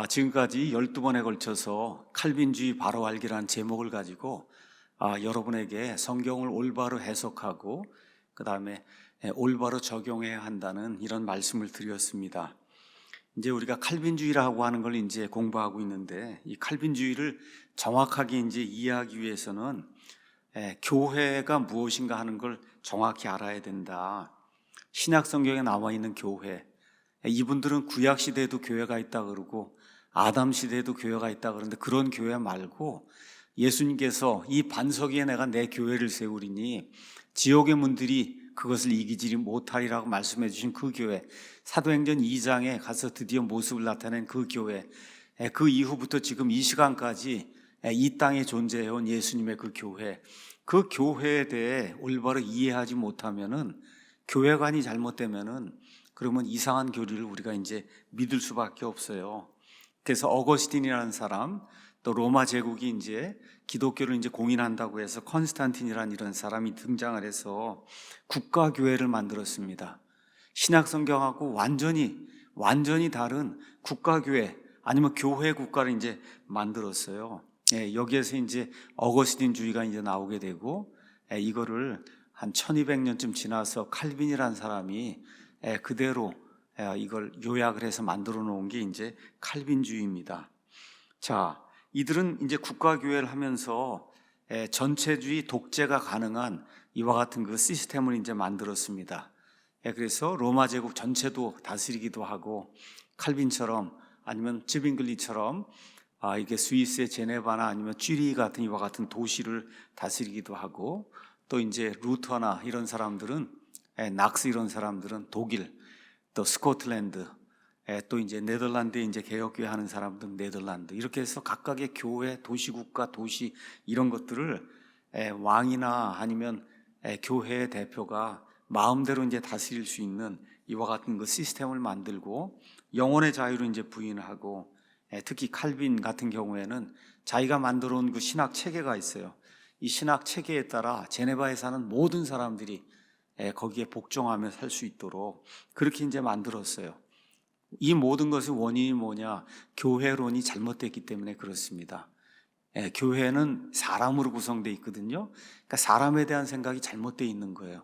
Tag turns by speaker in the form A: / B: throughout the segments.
A: 지금까지 12번에 걸쳐서 칼빈주의 바로 알기라는 제목을 가지고 여러분에게 성경을 올바로 해석하고 그 다음에 올바로 적용해야 한다는 이런 말씀을 드렸습니다. 이제 우리가 칼빈주의라고 하는 걸 이제 공부하고 있는데, 이 칼빈주의를 정확하게 이제 이해하기 위해서는 교회가 무엇인가 하는 걸 정확히 알아야 된다. 신약 성경에 나와 있는 교회, 이분들은 구약 시대에도 교회가 있다 그러고 아담 시대에도 교회가 있다 그러는데, 그런 교회 말고 예수님께서 이 반석 위에 내가 내 교회를 세우리니 지옥의 문들이 그것을 이기지 못하리라고 말씀해 주신 그 교회, 사도행전 2장에 가서 드디어 모습을 나타낸 그 교회, 그 이후부터 지금 이 시간까지 이 땅에 존재해온 예수님의 그 교회, 그 교회에 대해 올바로 이해하지 못하면은, 교회관이 잘못되면은 그러면 이상한 교리를 우리가 이제 믿을 수밖에 없어요. 그래서 어거스틴이라는 사람, 또 로마 제국이 이제 기독교를 이제 공인한다고 해서 컨스탄틴이라는 이런 사람이 등장을 해서 국가교회를 만들었습니다. 신약 성경하고 완전히 다른 국가교회, 아니면 교회 국가를 이제 만들었어요. 여기에서 이제 어거스틴주의가 이제 나오게 되고, 이거를 한 1200년쯤 지나서 칼빈이라는 사람이 그대로 이걸 요약을 해서 만들어 놓은 게 이제 칼빈주의입니다. 자, 이들은 이제 국가교회를 하면서 전체주의 독재가 가능한 이와 같은 그 시스템을 이제 만들었습니다. 그래서 로마 제국 전체도 다스리기도 하고, 칼빈처럼 아니면 쯔빙글리처럼 이게 스위스의 제네바나 아니면 쥐리 같은 이와 같은 도시를 다스리기도 하고, 또 이제 루터나 이런 사람들은, 낙스 이런 사람들은 독일, 또 스코틀랜드, 또 이제 네덜란드에 이제 개혁교회 하는 사람들은 네덜란드, 이렇게 해서 각각의 교회, 도시국가, 도시 이런 것들을 왕이나 아니면 교회의 대표가 마음대로 이제 다스릴 수 있는 이와 같은 그 시스템을 만들고, 영혼의 자유를 이제 부인하고, 특히 칼빈 같은 경우에는 자기가 만들어 온 그 신학 체계가 있어요. 이 신학 체계에 따라 제네바에 사는 모든 사람들이 거기에 복종하며 살 수 있도록 그렇게 이제 만들었어요. 이 모든 것의 원인이 뭐냐? 교회론이 잘못됐기 때문에 그렇습니다. 교회는 사람으로 구성되어 있거든요. 그러니까 사람에 대한 생각이 잘못되어 있는 거예요.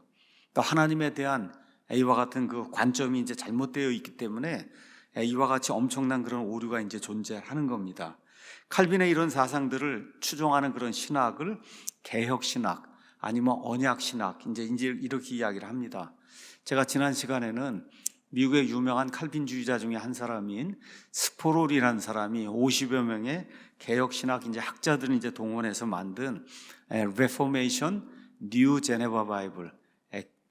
A: 또 하나님에 대한 이와 같은 그 관점이 이제 잘못되어 있기 때문에 이와 같이 엄청난 그런 오류가 이제 존재하는 겁니다. 칼빈의 이런 사상들을 추종하는 그런 신학을 개혁신학 아니면 언약신학, 이제 이렇게 이야기를 합니다. 제가 지난 시간에는 미국의 유명한 칼빈주의자 중에 한 사람인 스포롤이라는 사람이 50여 명의 개혁신학 이제 학자들을 이제 동원해서 만든 Reformation New Geneva Bible,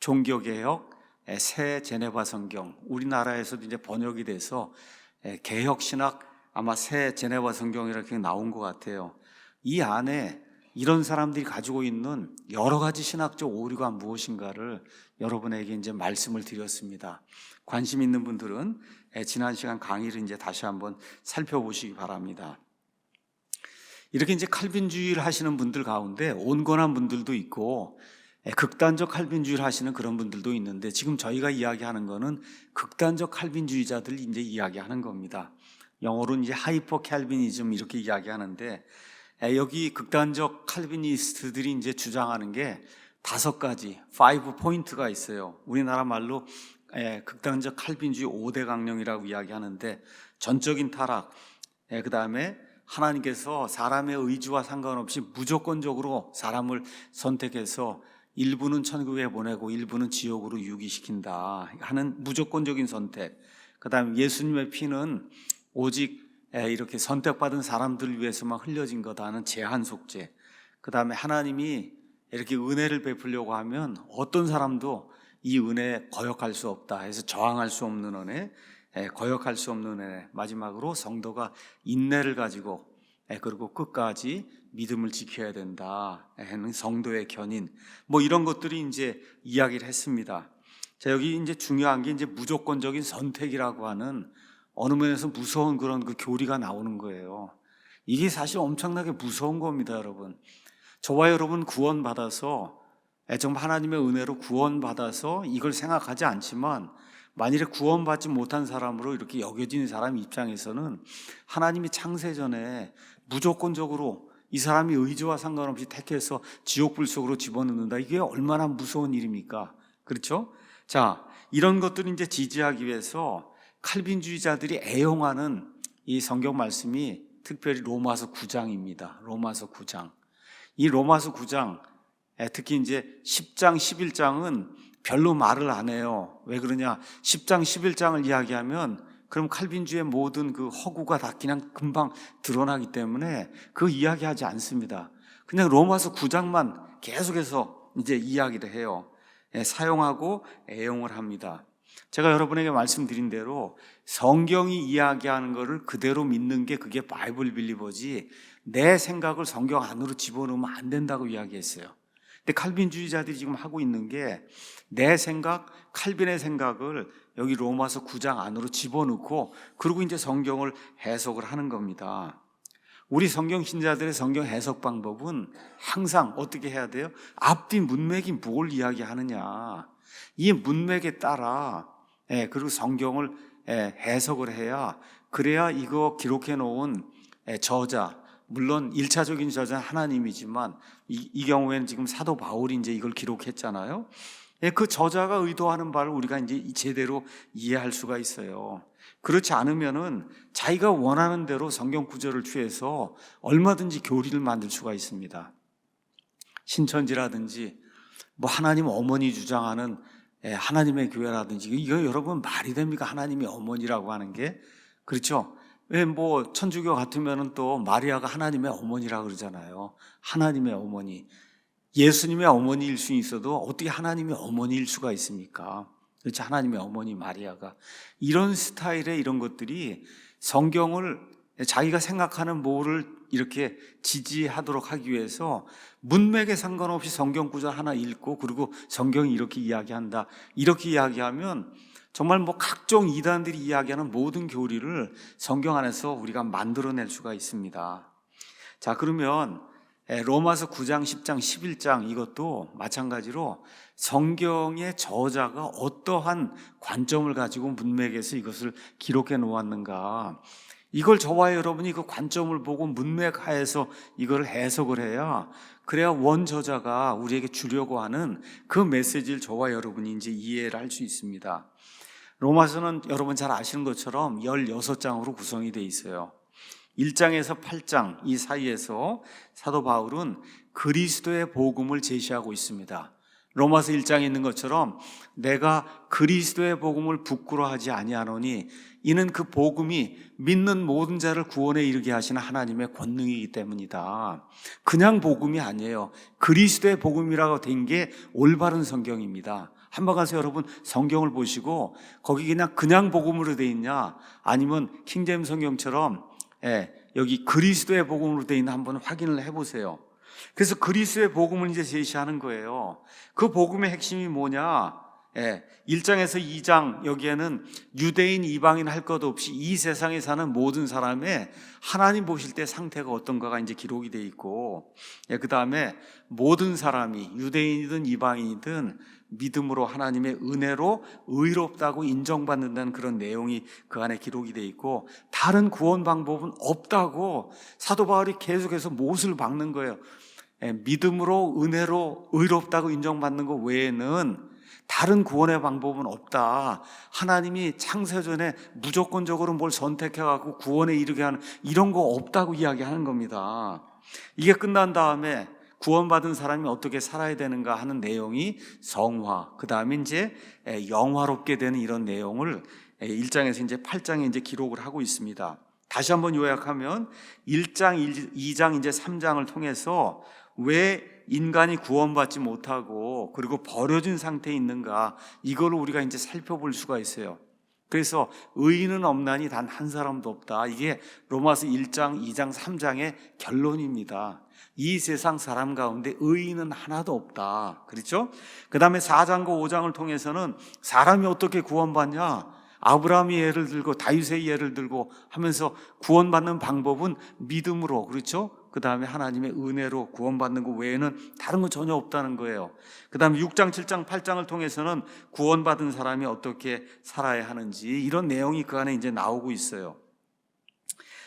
A: 종교개혁 새 제네바 성경, 우리나라에서도 이제 번역이 돼서 개혁신학, 아마 새 제네바 성경 이렇게 나온 것 같아요. 이 안에 이런 사람들이 가지고 있는 여러 가지 신학적 오류가 무엇인가를 여러분에게 이제 말씀을 드렸습니다. 관심 있는 분들은 지난 시간 강의를 이제 다시 한번 살펴보시기 바랍니다. 이렇게 이제 칼빈주의를 하시는 분들 가운데 온건한 분들도 있고, 극단적 칼빈주의를 하시는 그런 분들도 있는데, 지금 저희가 이야기하는 거는 극단적 칼빈주의자들 이제 이야기하는 겁니다. 영어로는 이제 하이퍼 칼비니즘 이렇게 이야기하는데, 여기 극단적 칼비니스트들이 이제 주장하는 게 5가지, 5포인트가 있어요. 우리나라 말로 극단적 칼빈주의 5대 강령이라고 이야기하는데, 전적인 타락, 그 다음에 하나님께서 사람의 의지와 상관없이 무조건적으로 사람을 선택해서 일부는 천국에 보내고 일부는 지옥으로 유기시킨다 하는 무조건적인 선택, 그 다음에 예수님의 피는 오직 이렇게 선택받은 사람들을 위해서만 흘려진 거다 하는 제한 속죄, 그 다음에 하나님이 이렇게 은혜를 베풀려고 하면 어떤 사람도 이 은혜에 거역할 수 없다 해서 저항할 수 없는 은혜, 거역할 수 없는 은혜, 마지막으로 성도가 인내를 가지고 그리고 끝까지 믿음을 지켜야 된다 하는 성도의 견인, 뭐 이런 것들이 이제 이야기를 했습니다. 자, 여기 이제 중요한 게 이제 무조건적인 선택이라고 하는 어느 면에서 무서운 그런 그 교리가 나오는 거예요. 이게 사실 엄청나게 무서운 겁니다, 여러분. 저와 여러분 구원받아서, 정말 하나님의 은혜로 구원받아서 이걸 생각하지 않지만 만일에 구원받지 못한 사람으로 이렇게 여겨지는 사람 입장에서는 하나님이 창세전에 무조건적으로 이 사람이 의지와 상관없이 택해서 지옥불 속으로 집어넣는다. 이게 얼마나 무서운 일입니까? 그렇죠? 자, 이런 것들을 이제 지지하기 위해서 칼빈주의자들이 애용하는 이 성경 말씀이 특별히 로마서 9장입니다. 로마서 9장. 이 로마서 9장, 특히 이제 10장, 11장은 별로 말을 안 해요. 왜 그러냐? 10장, 11장을 이야기하면 그럼 칼빈주의 모든 그 허구가 다 그냥 금방 드러나기 때문에 그 이야기하지 않습니다. 그냥 로마서 9장만 계속해서 이제 이야기를 해요. 사용하고 애용을 합니다. 제가 여러분에게 말씀드린 대로 성경이 이야기하는 것을 그대로 믿는 게 그게 바이블 빌리버지, 내 생각을 성경 안으로 집어넣으면 안 된다고 이야기했어요. 근데 칼빈주의자들이 지금 하고 있는 게 내 생각, 칼빈의 생각을 여기 로마서 9장 안으로 집어넣고 그리고 이제 성경을 해석을 하는 겁니다. 우리 성경 신자들의 성경 해석 방법은 항상 어떻게 해야 돼요? 앞뒤 문맥이 뭘 이야기하느냐, 이 문맥에 따라 그리고 성경을 해석을 해야, 그래야 이거 기록해 놓은 저자, 물론 1차적인 저자는 하나님이지만 이 경우에는 지금 사도 바울이 이제 이걸 기록했잖아요. 그 저자가 의도하는 바를 우리가 이제 제대로 이해할 수가 있어요. 그렇지 않으면은 자기가 원하는 대로 성경 구절을 취해서 얼마든지 교리를 만들 수가 있습니다. 신천지라든지 뭐 하나님 어머니 주장하는 하나님의 교회라든지, 이거 여러분 말이 됩니까? 하나님의 어머니라고 하는 게. 그렇죠? 왜 뭐 천주교 같으면은 또 마리아가 하나님의 어머니라고 그러잖아요. 하나님의 어머니. 예수님의 어머니일 수 있어도 어떻게 하나님의 어머니일 수가 있습니까? 그렇죠? 하나님의 어머니 마리아가. 이런 스타일의 이런 것들이 성경을 자기가 생각하는 뭐를 이렇게 지지하도록 하기 위해서 문맥에 상관없이 성경 구절 하나 읽고 그리고 성경이 이렇게 이야기한다, 이렇게 이야기하면 정말 뭐 각종 이단들이 이야기하는 모든 교리를 성경 안에서 우리가 만들어낼 수가 있습니다. 자, 그러면 로마서 9장, 10장, 11장 이것도 마찬가지로 성경의 저자가 어떠한 관점을 가지고 문맥에서 이것을 기록해 놓았는가, 이걸 저와 여러분이 그 관점을 보고 문맥 하에서 이걸 해석을 해야, 그래야 원 저자가 우리에게 주려고 하는 그 메시지를 저와 여러분이 이제 이해를 할 수 있습니다. 로마서는 여러분 잘 아시는 것처럼 16장으로 구성이 되어 있어요. 1장에서 8장 이 사이에서 사도 바울은 그리스도의 복음을 제시하고 있습니다. 로마서 1장에 있는 것처럼 내가 그리스도의 복음을 부끄러워하지 아니하노니 이는 그 복음이 믿는 모든 자를 구원에 이르게 하시는 하나님의 권능이기 때문이다. 그냥 복음이 아니에요. 그리스도의 복음이라고 된 게 올바른 성경입니다. 한번 가서 여러분 성경을 보시고 거기 그냥 복음으로 돼 있냐, 아니면 킹제임스 성경처럼 여기 그리스도의 복음으로 돼 있나 한번 확인을 해보세요. 그래서 그리스도의 복음을 이제 제시하는 거예요. 그 복음의 핵심이 뭐냐? 1장에서 2장 여기에는 유대인 이방인 할 것 없이 이 세상에 사는 모든 사람의 하나님 보실 때 상태가 어떤가가 이제 기록이 돼 있고, 그 다음에 모든 사람이 유대인이든 이방인이든 믿음으로 하나님의 은혜로 의롭다고 인정받는다는 그런 내용이 그 안에 기록이 돼 있고, 다른 구원 방법은 없다고 사도 바울이 계속해서 못을 박는 거예요. 믿음으로 은혜로 의롭다고 인정받는 것 외에는 다른 구원의 방법은 없다. 하나님이 창세전에 무조건적으로 뭘 선택해갖고 구원에 이르게 하는 이런 거 없다고 이야기하는 겁니다. 이게 끝난 다음에 구원받은 사람이 어떻게 살아야 되는가 하는 내용이 성화, 그 다음에 이제 영화롭게 되는 이런 내용을 1장에서 이제 8장에 이제 기록을 하고 있습니다. 다시 한번 요약하면 1장, 2장, 이제 3장을 통해서 왜 인간이 구원받지 못하고 그리고 버려진 상태에 있는가, 이걸 우리가 이제 살펴볼 수가 있어요. 그래서 의인은 없나니 단 한 사람도 없다. 이게 로마서 1장, 2장, 3장의 결론입니다. 이 세상 사람 가운데 의인은 하나도 없다. 그렇죠? 그 다음에 4장과 5장을 통해서는 사람이 어떻게 구원받냐, 아브라함의 예를 들고 다윗의 예를 들고 하면서 구원받는 방법은 믿음으로, 그렇죠? 그 다음에 하나님의 은혜로 구원받는 것 외에는 다른 거 전혀 없다는 거예요. 그 다음에 6장, 7장, 8장을 통해서는 구원받은 사람이 어떻게 살아야 하는지 이런 내용이 그 안에 이제 나오고 있어요.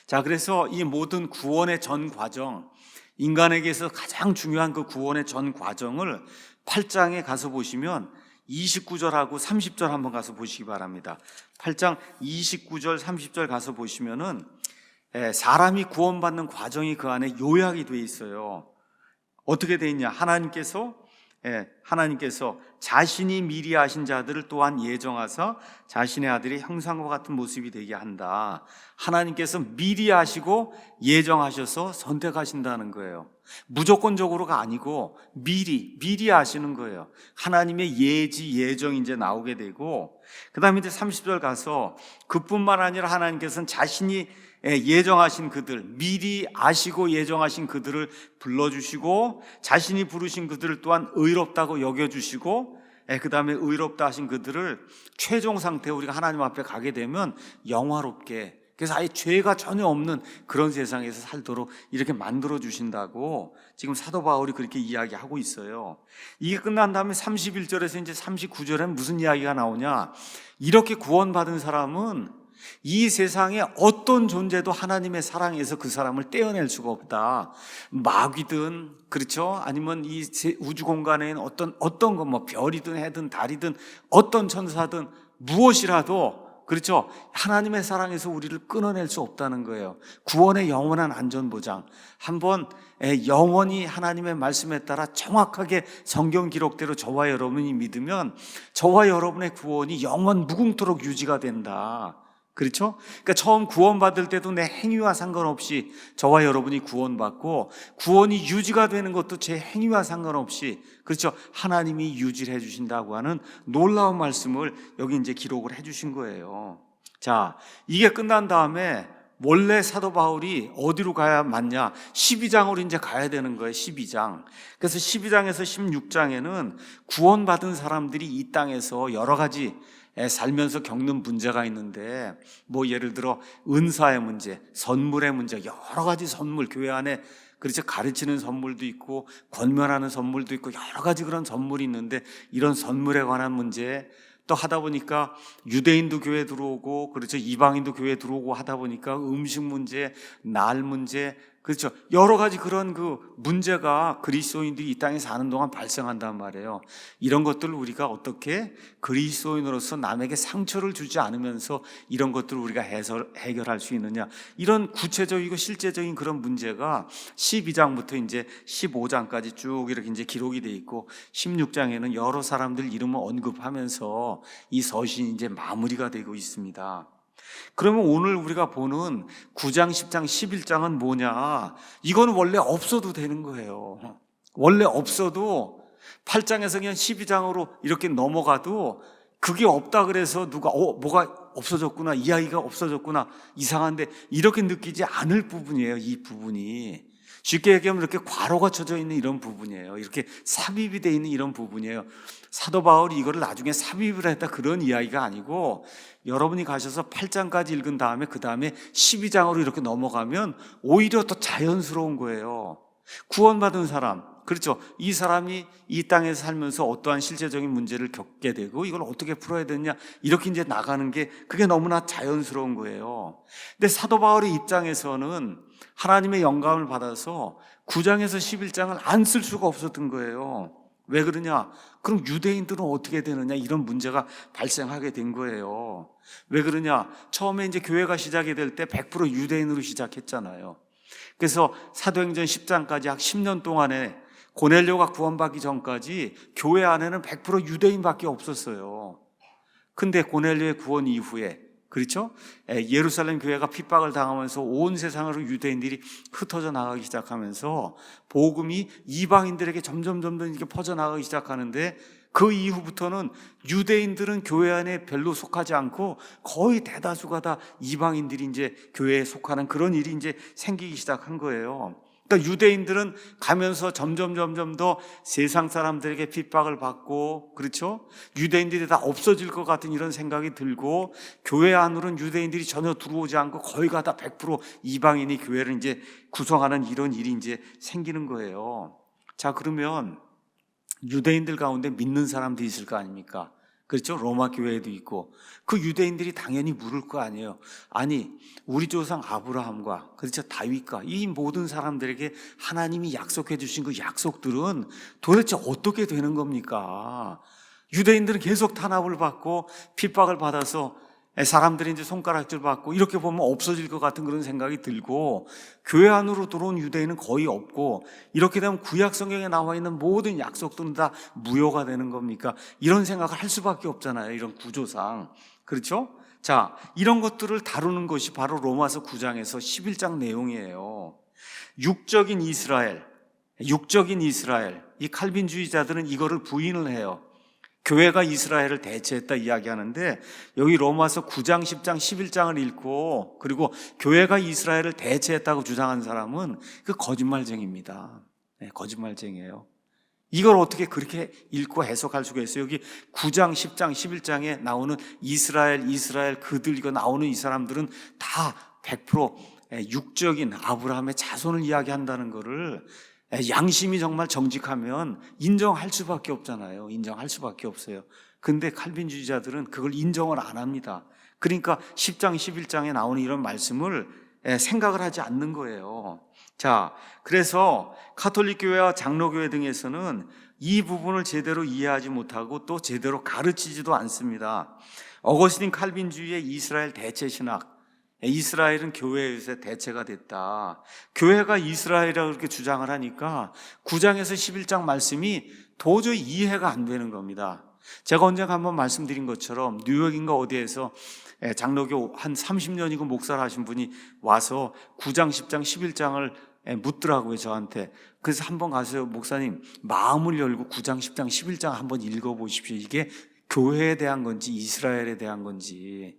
A: 자, 그래서 이 모든 구원의 전 과정, 인간에게서 가장 중요한 그 구원의 전 과정을 8장에 가서 보시면 29절하고 30절 한번 가서 보시기 바랍니다. 8장 29절, 30절 가서 보시면은 사람이 구원받는 과정이 그 안에 요약이 되어 있어요. 어떻게 되어 있냐? 하나님께서 자신이 미리 아신 자들을 또한 예정하사 자신의 아들의 형상과 같은 모습이 되게 한다. 하나님께서 미리 아시고 예정하셔서 선택하신다는 거예요. 무조건적으로가 아니고 미리 아시는 거예요. 하나님의 예정이 이제 나오게 되고, 그 다음에 이제 30절 가서 그뿐만 아니라 하나님께서는 자신이 예정하신 그들, 미리 아시고 예정하신 그들을 불러주시고, 자신이 부르신 그들을 또한 의롭다고 여겨주시고, 그 다음에 의롭다 하신 그들을 최종 상태에 우리가 하나님 앞에 가게 되면 영화롭게, 그래서 아예 죄가 전혀 없는 그런 세상에서 살도록 이렇게 만들어 주신다고 지금 사도 바울이 그렇게 이야기하고 있어요. 이게 끝난 다음에 31절에서 이제 39절에 무슨 이야기가 나오냐? 이렇게 구원받은 사람은 이 세상에 어떤 존재도 하나님의 사랑에서 그 사람을 떼어낼 수가 없다. 마귀든, 그렇죠? 아니면 이 우주 공간에 있는 어떤 것, 뭐 별이든 해든 달이든 어떤 천사든 무엇이라도, 그렇죠? 하나님의 사랑에서 우리를 끊어낼 수 없다는 거예요. 구원의 영원한 안전보장. 한번 영원히 하나님의 말씀에 따라 정확하게 성경 기록대로 저와 여러분이 믿으면 저와 여러분의 구원이 영원 무궁토록 유지가 된다. 그렇죠? 그러니까 처음 구원받을 때도 내 행위와 상관없이 저와 여러분이 구원받고, 구원이 유지가 되는 것도 제 행위와 상관없이, 그렇죠? 하나님이 유지를 해주신다고 하는 놀라운 말씀을 여기 이제 기록을 해주신 거예요. 자, 이게 끝난 다음에 원래 사도 바울이 어디로 가야 맞냐? 12장으로 이제 가야 되는 거예요. 12장. 그래서 12장에서 16장에는 구원받은 사람들이 이 땅에서 여러 가지 살면서 겪는 문제가 있는데, 뭐 예를 들어 은사의 문제, 선물의 문제, 여러 가지 선물, 교회 안에 그렇죠, 가르치는 선물도 있고 권면하는 선물도 있고 여러 가지 그런 선물이 있는데, 이런 선물에 관한 문제, 또 하다 보니까 유대인도 교회 들어오고, 그렇죠, 이방인도 교회 들어오고 하다 보니까 음식 문제, 날 문제, 그렇죠, 여러 가지 그런 그 문제가 그리스도인들이 이 땅에 사는 동안 발생한단 말이에요. 이런 것들을 우리가 어떻게 그리스도인으로서 남에게 상처를 주지 않으면서 이런 것들을 우리가 해결할 수 있느냐, 이런 구체적이고 실제적인 그런 문제가 12장부터 이제 15장까지 쭉 이렇게 이제 기록이 돼 있고, 16장에는 여러 사람들 이름을 언급하면서 이 서신이 이제 마무리가 되고 있습니다. 그러면 오늘 우리가 보는 9장, 10장, 11장은 뭐냐? 이건 원래 없어도 되는 거예요. 원래 없어도 8장에서 그냥 12장으로 이렇게 넘어가도 그게 없다 그래서 누가 뭐가 없어졌구나, 이야기가 없어졌구나, 이상한데 이렇게 느끼지 않을 부분이에요. 이 부분이 쉽게 얘기하면 이렇게 괄호가 쳐져 있는 이런 부분이에요. 이렇게 삽입이 되어 있는 이런 부분이에요. 사도 바울이 이거를 나중에 삽입을 했다 그런 이야기가 아니고, 여러분이 가셔서 8장까지 읽은 다음에 그 다음에 12장으로 이렇게 넘어가면 오히려 더 자연스러운 거예요. 구원받은 사람, 그렇죠, 이 사람이 이 땅에서 살면서 어떠한 실제적인 문제를 겪게 되고 이걸 어떻게 풀어야 되느냐, 이렇게 이제 나가는 게 그게 너무나 자연스러운 거예요. 근데 사도 바울의 입장에서는 하나님의 영감을 받아서 9장에서 11장을 안 쓸 수가 없었던 거예요. 왜 그러냐? 그럼 유대인들은 어떻게 되느냐, 이런 문제가 발생하게 된 거예요. 왜 그러냐? 처음에 이제 교회가 시작이 될 때 100% 유대인으로 시작했잖아요. 그래서 사도행전 10장까지 약 10년 동안에 고넬료가 구원받기 전까지 교회 안에는 100% 유대인밖에 없었어요. 근데 고넬료의 구원 이후에, 그렇죠, 예루살렘 교회가 핍박을 당하면서 온 세상으로 유대인들이 흩어져 나가기 시작하면서 복음이 이방인들에게 점점 이렇게 퍼져나가기 시작하는데, 그 이후부터는 유대인들은 교회 안에 별로 속하지 않고 거의 대다수가 다 이방인들이 이제 교회에 속하는 그런 일이 이제 생기기 시작한 거예요. 그러니까 유대인들은 가면서 점점 더 세상 사람들에게 핍박을 받고, 그렇죠? 유대인들이 다 없어질 것 같은 이런 생각이 들고, 교회 안으로는 유대인들이 전혀 들어오지 않고 거의 다 100% 이방인이 교회를 이제 구성하는 이런 일이 이제 생기는 거예요. 자, 그러면 유대인들 가운데 믿는 사람도 있을 거 아닙니까? 그렇죠? 로마 교회에도 있고. 그 유대인들이 당연히 물을 거 아니에요. 아니, 우리 조상 아브라함과, 그렇죠, 다윗과 이 모든 사람들에게 하나님이 약속해 주신 그 약속들은 도대체 어떻게 되는 겁니까? 유대인들은 계속 탄압을 받고 핍박을 받아서 사람들이 이제 손가락질 받고 이렇게 보면 없어질 것 같은 그런 생각이 들고, 교회 안으로 들어온 유대인은 거의 없고, 이렇게 되면 구약 성경에 나와 있는 모든 약속들은 다 무효가 되는 겁니까? 이런 생각을 할 수밖에 없잖아요. 이런 구조상. 그렇죠? 자, 이런 것들을 다루는 것이 바로 로마서 9장에서 11장 내용이에요. 육적인 이스라엘, 이 칼빈주의자들은 이거를 부인을 해요. 교회가 이스라엘을 대체했다 이야기하는데, 여기 로마서 9장, 10장, 11장을 읽고 그리고 교회가 이스라엘을 대체했다고 주장한 사람은 그 거짓말쟁이입니다. 네, 거짓말쟁이에요. 이걸 어떻게 그렇게 읽고 해석할 수가 있어요? 여기 9장, 10장, 11장에 나오는 이스라엘 그들 이거 나오는 이 사람들은 다 100% 육적인 아브라함의 자손을 이야기한다는 거를 양심이 정말 정직하면 인정할 수밖에 없잖아요. 인정할 수밖에 없어요. 근데 칼빈주의자들은 그걸 인정을 안 합니다. 그러니까 10장, 11장에 나오는 이런 말씀을 생각을 하지 않는 거예요. 자, 그래서 가톨릭 교회와 장로교회 등에서는 이 부분을 제대로 이해하지 못하고 또 제대로 가르치지도 않습니다. 어거스틴 칼빈주의의 이스라엘 대체 신학, 이스라엘은 교회에서 대체가 됐다. 교회가 이스라엘이라고 그렇게 주장을 하니까 9장에서 11장 말씀이 도저히 이해가 안 되는 겁니다. 제가 언젠가 한번 말씀드린 것처럼 뉴욕인가 어디에서 장로교 한 30년이고 목사를 하신 분이 와서 9장, 10장, 11장을 묻더라고요, 저한테. 그래서 한번 가서 목사님 마음을 열고 9장, 10장, 11장 한번 읽어보십시오. 이게 교회에 대한 건지 이스라엘에 대한 건지.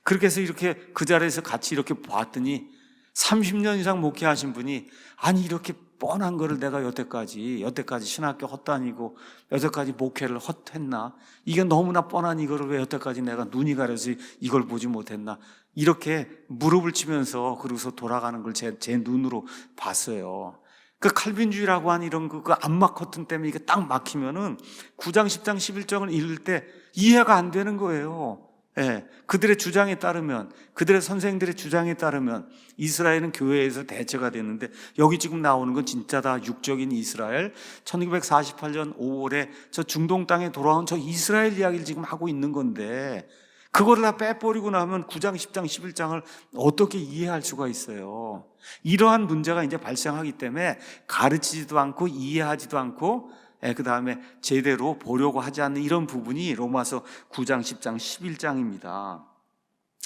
A: 그렇게 해서 이렇게 그 자리에서 같이 이렇게 봤더니 30년 이상 목회하신 분이, 아니 이렇게 뻔한 거를 내가 여태까지 신학교 헛다니고 여태까지 목회를 헛했나? 이게 너무나 뻔한 이거를 왜 여태까지 내가 눈이 가려서 이걸 보지 못했나? 이렇게 무릎을 치면서 그러고서 돌아가는 걸 제 눈으로 봤어요. 그 칼빈주의라고 하는 이런 그 안막 커튼 때문에 이게 딱 막히면은 9장, 10장, 11장을 읽을 때 이해가 안 되는 거예요. 예, 그들의 주장에 따르면, 그들의 선생들의 주장에 따르면 이스라엘은 교회에서 대체가 됐는데, 여기 지금 나오는 건 진짜 다 육적인 이스라엘, 1948년 5월에 저 중동 땅에 돌아온 저 이스라엘 이야기를 지금 하고 있는 건데, 그거를 다 빼버리고 나면 9장, 10장, 11장을 어떻게 이해할 수가 있어요? 이러한 문제가 이제 발생하기 때문에 가르치지도 않고 이해하지도 않고 그 다음에 제대로 보려고 하지 않는 이런 부분이 로마서 9장, 10장, 11장입니다.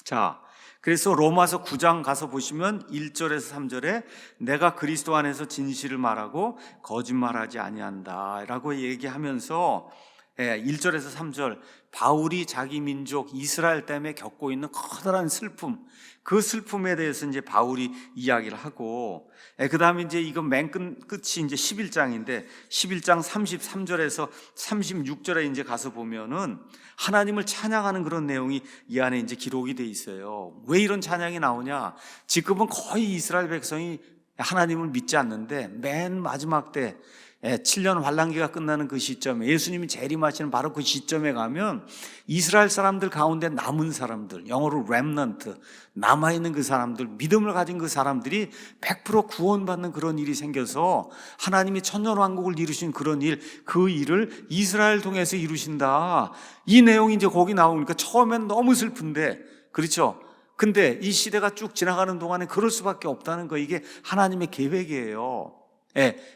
A: 자, 그래서 로마서 9장 가서 보시면 1절에서 3절에 내가 그리스도 안에서 진실을 말하고 거짓말하지 아니한다 라고 얘기하면서 1절에서 3절 바울이 자기 민족 이스라엘 때문에 겪고 있는 커다란 슬픔, 그 슬픔에 대해서 이제 바울이 이야기를 하고, 그 다음에 이제 이거 맨 끝이 이제 11장인데 11장 33절에서 36절에 이제 가서 보면은 하나님을 찬양하는 그런 내용이 이 안에 이제 기록이 돼 있어요. 왜 이런 찬양이 나오냐? 지금은 거의 이스라엘 백성이 하나님을 믿지 않는데 맨 마지막 때 7년 환란기가 끝나는 그 시점에 예수님이 재림하시는 바로 그 시점에 가면 이스라엘 사람들 가운데 남은 사람들, 영어로 remnant, 남아있는 그 사람들, 믿음을 가진 그 사람들이 100% 구원받는 그런 일이 생겨서 하나님이 천년왕국을 이루신 그런 일, 그 일을 이스라엘 통해서 이루신다. 이 내용이 이제 거기 나오니까 처음엔 너무 슬픈데, 그렇죠? 근데 이 시대가 쭉 지나가는 동안에 그럴 수밖에 없다는 거, 이게 하나님의 계획이에요.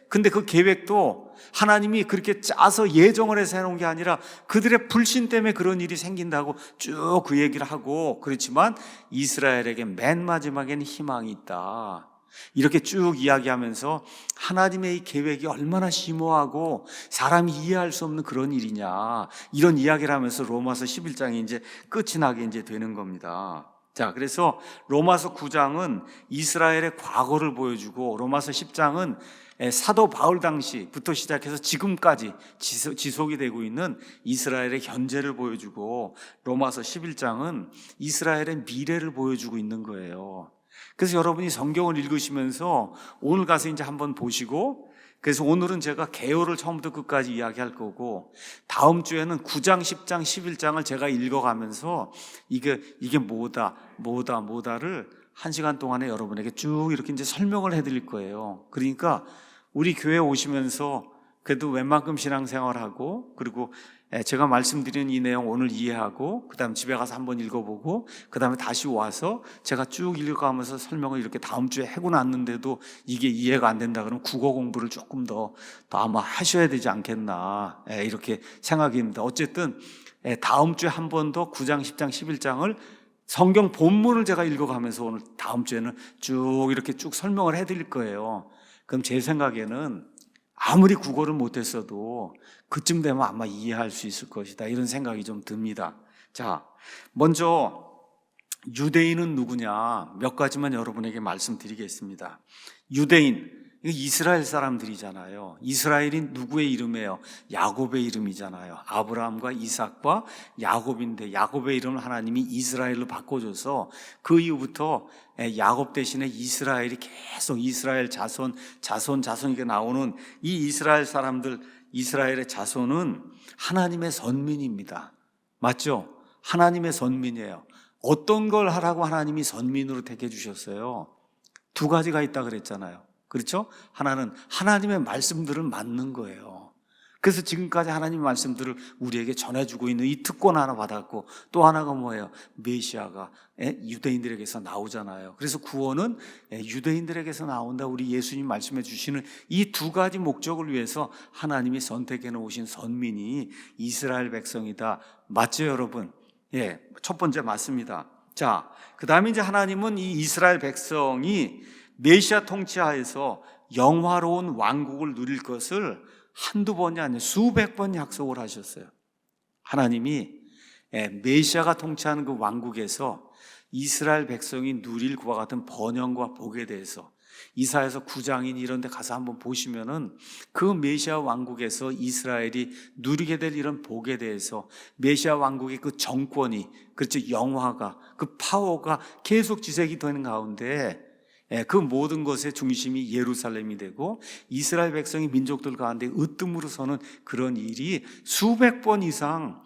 A: 근데 그 계획도 하나님이 그렇게 짜서 예정을 해서 해놓은 게 아니라 그들의 불신 때문에 그런 일이 생긴다고 쭉 그 얘기를 하고, 그렇지만 이스라엘에게 맨 마지막에는 희망이 있다. 이렇게 쭉 이야기하면서 하나님의 이 계획이 얼마나 심오하고 사람이 이해할 수 없는 그런 일이냐, 이런 이야기를 하면서 로마서 11장이 이제 끝이 나게 이제 되는 겁니다. 자, 그래서 로마서 9장은 이스라엘의 과거를 보여주고 로마서 10장은 사도 바울 당시부터 시작해서 지금까지 지속이 되고 있는 이스라엘의 현재를 보여주고 로마서 11장은 이스라엘의 미래를 보여주고 있는 거예요. 그래서 여러분이 성경을 읽으시면서 오늘 가서 이제 한번 보시고, 그래서 오늘은 제가 개요를 처음부터 끝까지 이야기할 거고, 다음 주에는 9장, 10장, 11장을 제가 읽어가면서 이게 뭐다를 1시간 동안에 여러분에게 쭉 이렇게 이제 설명을 해드릴 거예요. 그러니까 우리 교회 오시면서 그래도 웬만큼 신앙생활하고, 그리고 제가 말씀드리는 이 내용 오늘 이해하고, 그 다음 집에 가서 한번 읽어보고, 그 다음에 다시 와서 제가 쭉 읽어가면서 설명을 이렇게 다음 주에 하고 났는데도 이게 이해가 안 된다 그러면 국어 공부를 조금 더 아마 하셔야 되지 않겠나, 이렇게 생각입니다. 어쨌든 다음 주에 한 번 더 9장, 10장, 11장을 성경 본문을 제가 읽어가면서 오늘 다음 주에는 쭉 이렇게 쭉 설명을 해드릴 거예요. 그럼 제 생각에는 아무리 국어를 못했어도 그쯤 되면 아마 이해할 수 있을 것이다, 이런 생각이 좀 듭니다. 자, 먼저 유대인은 누구냐, 몇 가지만 여러분에게 말씀드리겠습니다. 유대인, 이스라엘 사람들이잖아요. 이스라엘이 누구의 이름이에요? 야곱의 이름이잖아요. 아브라함과 이삭과 야곱인데, 야곱의 이름을 하나님이 이스라엘로 바꿔줘서 그 이후부터 야곱 대신에 이스라엘이 계속 이스라엘 자손 이렇게 나오는 이 이스라엘 사람들, 이스라엘의 자손은 하나님의 선민입니다. 맞죠? 하나님의 선민이에요. 어떤 걸 하라고 하나님이 선민으로 택해 주셨어요? 두 가지가 있다 그랬잖아요. 그렇죠? 하나는 하나님의 말씀들을 맞는 거예요. 그래서 지금까지 하나님의 말씀들을 우리에게 전해주고 있는 이 특권 하나 받았고, 또 하나가 뭐예요? 메시아가 유대인들에게서 나오잖아요. 그래서 구원은 유대인들에게서 나온다, 우리 예수님 말씀해 주시는 이 두 가지 목적을 위해서 하나님이 선택해 놓으신 선민이 이스라엘 백성이다. 맞죠, 여러분? 예, 첫 번째 맞습니다. 자, 그 다음에 이제 하나님은 이 이스라엘 백성이 메시아 통치하에서 영화로운 왕국을 누릴 것을 한두 번이 아니라 수백 번 약속을 하셨어요. 하나님이 메시아가 통치하는 그 왕국에서 이스라엘 백성이 누릴 그와 같은 번영과 복에 대해서 이사야서 9장인 이런 데 가서 한번 보시면은 그 메시아 왕국에서 이스라엘이 누리게 될 이런 복에 대해서, 메시아 왕국의 그 정권이, 그렇죠, 영화가, 그 파워가 계속 지색이 되는 가운데 그 모든 것의 중심이 예루살렘이 되고 이스라엘 백성이 민족들 가운데 으뜸으로 서는 그런 일이 수백 번 이상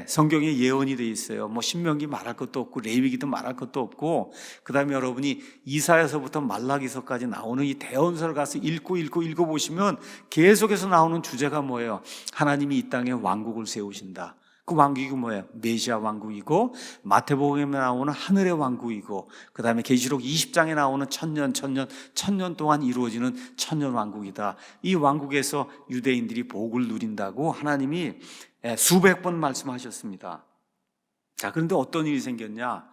A: 성경에 예언이 되어 있어요. 뭐 신명기 말할 것도 없고 레위기도 말할 것도 없고, 그 다음에 여러분이 이사야서부터 말라기서까지 나오는 이 대언서를 가서 읽어보시면 계속해서 나오는 주제가 뭐예요? 하나님이 이 땅에 왕국을 세우신다. 그 왕국이 뭐예요? 메시아 왕국이고, 마태복음에 나오는 하늘의 왕국이고, 그 다음에 계시록 20장에 나오는 천년 동안 이루어지는 천년 왕국이다. 이 왕국에서 유대인들이 복을 누린다고 하나님이 수백 번 말씀하셨습니다. 자, 그런데 어떤 일이 생겼냐?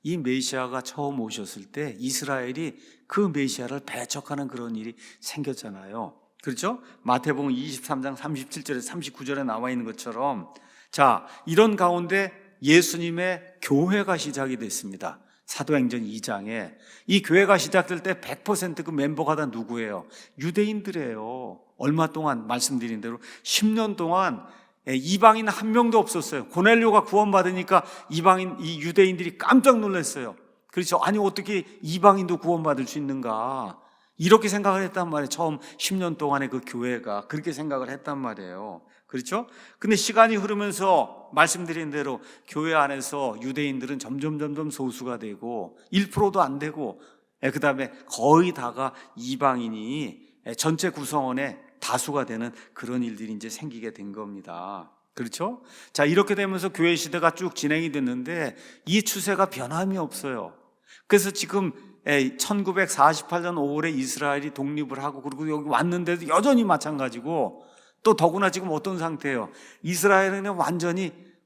A: 이 메시아가 처음 오셨을 때 이스라엘이 그 메시아를 배척하는 그런 일이 생겼잖아요. 그렇죠? 마태복음 23장 37절에 39절에 나와 있는 것처럼, 자, 이런 가운데 예수님의 교회가 시작이 됐습니다. 사도행전 2장에 이 교회가 시작될 때 100% 그 멤버가 다 누구예요? 유대인들이에요. 얼마 동안 말씀드린 대로 10년 동안 이방인 한 명도 없었어요. 고넬료가 구원받으니까 이 유대인들이 깜짝 놀랐어요. 그렇죠? 아니, 어떻게 이방인도 구원받을 수 있는가? 이렇게 생각을 했단 말이에요. 처음 10년 동안의 그 교회가 그렇게 생각을 했단 말이에요. 그렇죠? 근데 시간이 흐르면서 말씀드린 대로 교회 안에서 유대인들은 점점 소수가 되고 1%도 안 되고, 그 다음에 거의 다가 이방인이 전체 구성원의 다수가 되는 그런 일들이 이제 생기게 된 겁니다. 그렇죠? 자, 이렇게 되면서 교회 시대가 쭉 진행이 됐는데 이 추세가 변함이 없어요. 그래서 지금 1948년 5월에 이스라엘이 독립을 하고, 그리고 여기 왔는데도 여전히 마찬가지고, 또 더구나 지금 어떤 상태예요? 이스라엘은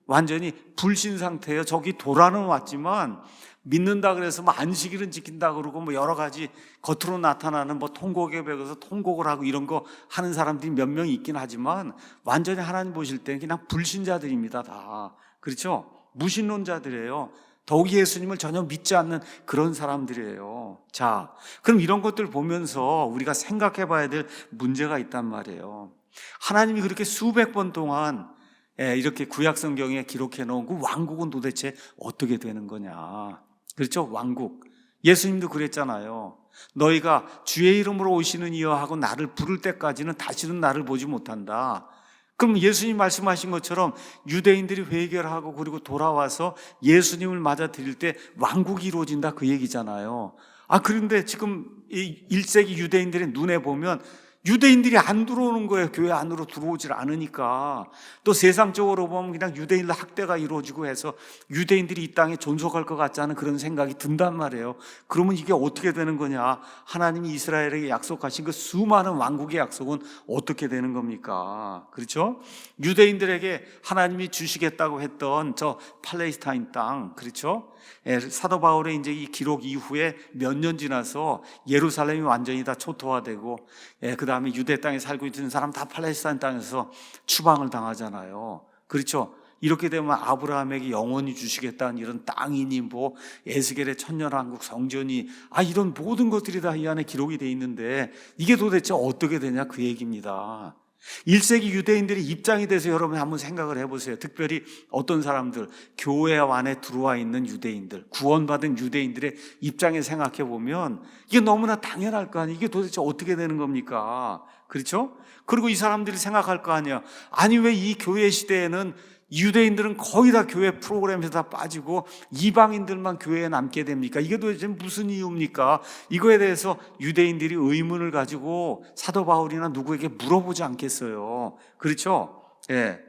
A: 완전히 불신 상태예요. 저기 도라는 왔지만 믿는다 그래서 뭐 안식일은 지킨다 그러고 뭐 여러 가지 겉으로 나타나는 뭐 통곡에 배워서 통곡을 하고 이런 거 하는 사람들이 몇 명 있긴 하지만 완전히 하나님 보실 때는 그냥 불신자들입니다, 다. 그렇죠? 무신론자들이에요. 더욱 예수님을 전혀 믿지 않는 그런 사람들이에요. 자, 그럼 이런 것들 보면서 우리가 생각해 봐야 될 문제가 있단 말이에요. 하나님이 그렇게 수백 번 동안 이렇게 구약 성경에 기록해 놓은 그 왕국은 도대체 어떻게 되는 거냐. 그렇죠? 왕국. 예수님도 그랬잖아요. 너희가 주의 이름으로 오시는 이여 하고 나를 부를 때까지는 다시는 나를 보지 못한다. 그럼 예수님 말씀하신 것처럼 유대인들이 회개하고 그리고 돌아와서 예수님을 맞아들일 때 왕국이 이루어진다 그 얘기잖아요. 그런데 지금 이 1세기 유대인들의 눈에 보면 유대인들이 안 들어오는 거예요. 교회 안으로 들어오질 않으니까. 또 세상적으로 보면 그냥 유대인들 학대가 이루어지고 해서 유대인들이 이 땅에 존속할 것 같지 않은 그런 생각이 든단 말이에요. 그러면 이게 어떻게 되는 거냐? 하나님이 이스라엘에게 약속하신 그 수많은 왕국의 약속은 어떻게 되는 겁니까? 그렇죠? 유대인들에게 하나님이 주시겠다고 했던 저 팔레스타인 땅, 그렇죠? 사도 바울의 이제 이 기록 이후에 몇 년 지나서 예루살렘이 완전히 다 초토화되고, 그 다음에 유대 땅에 살고 있는 사람 다 팔레스타인 땅에서 추방을 당하잖아요. 그렇죠? 이렇게 되면 아브라함에게 영원히 주시겠다는 이런 땅이니 뭐 에스겔의 천년왕국 성전이 이런 모든 것들이 다 이 안에 기록이 돼 있는데 이게 도대체 어떻게 되냐 그 얘기입니다. 1세기 유대인들이 입장이 돼서 여러분 한번 생각을 해보세요. 특별히 어떤 사람들, 교회 안에 들어와 있는 유대인들, 구원받은 유대인들의 입장에 생각해 보면 이게 너무나 당연할 거 아니에요. 이게 도대체 어떻게 되는 겁니까? 그렇죠? 그리고 이 사람들이 생각할 거 아니야. 아니 왜 이 교회 시대에는 유대인들은 거의 다 교회 프로그램에서 다 빠지고 이방인들만 교회에 남게 됩니까? 이게 도대체 무슨 이유입니까? 이거에 대해서 유대인들이 의문을 가지고 사도 바울이나 누구에게 물어보지 않겠어요. 그렇죠? 예.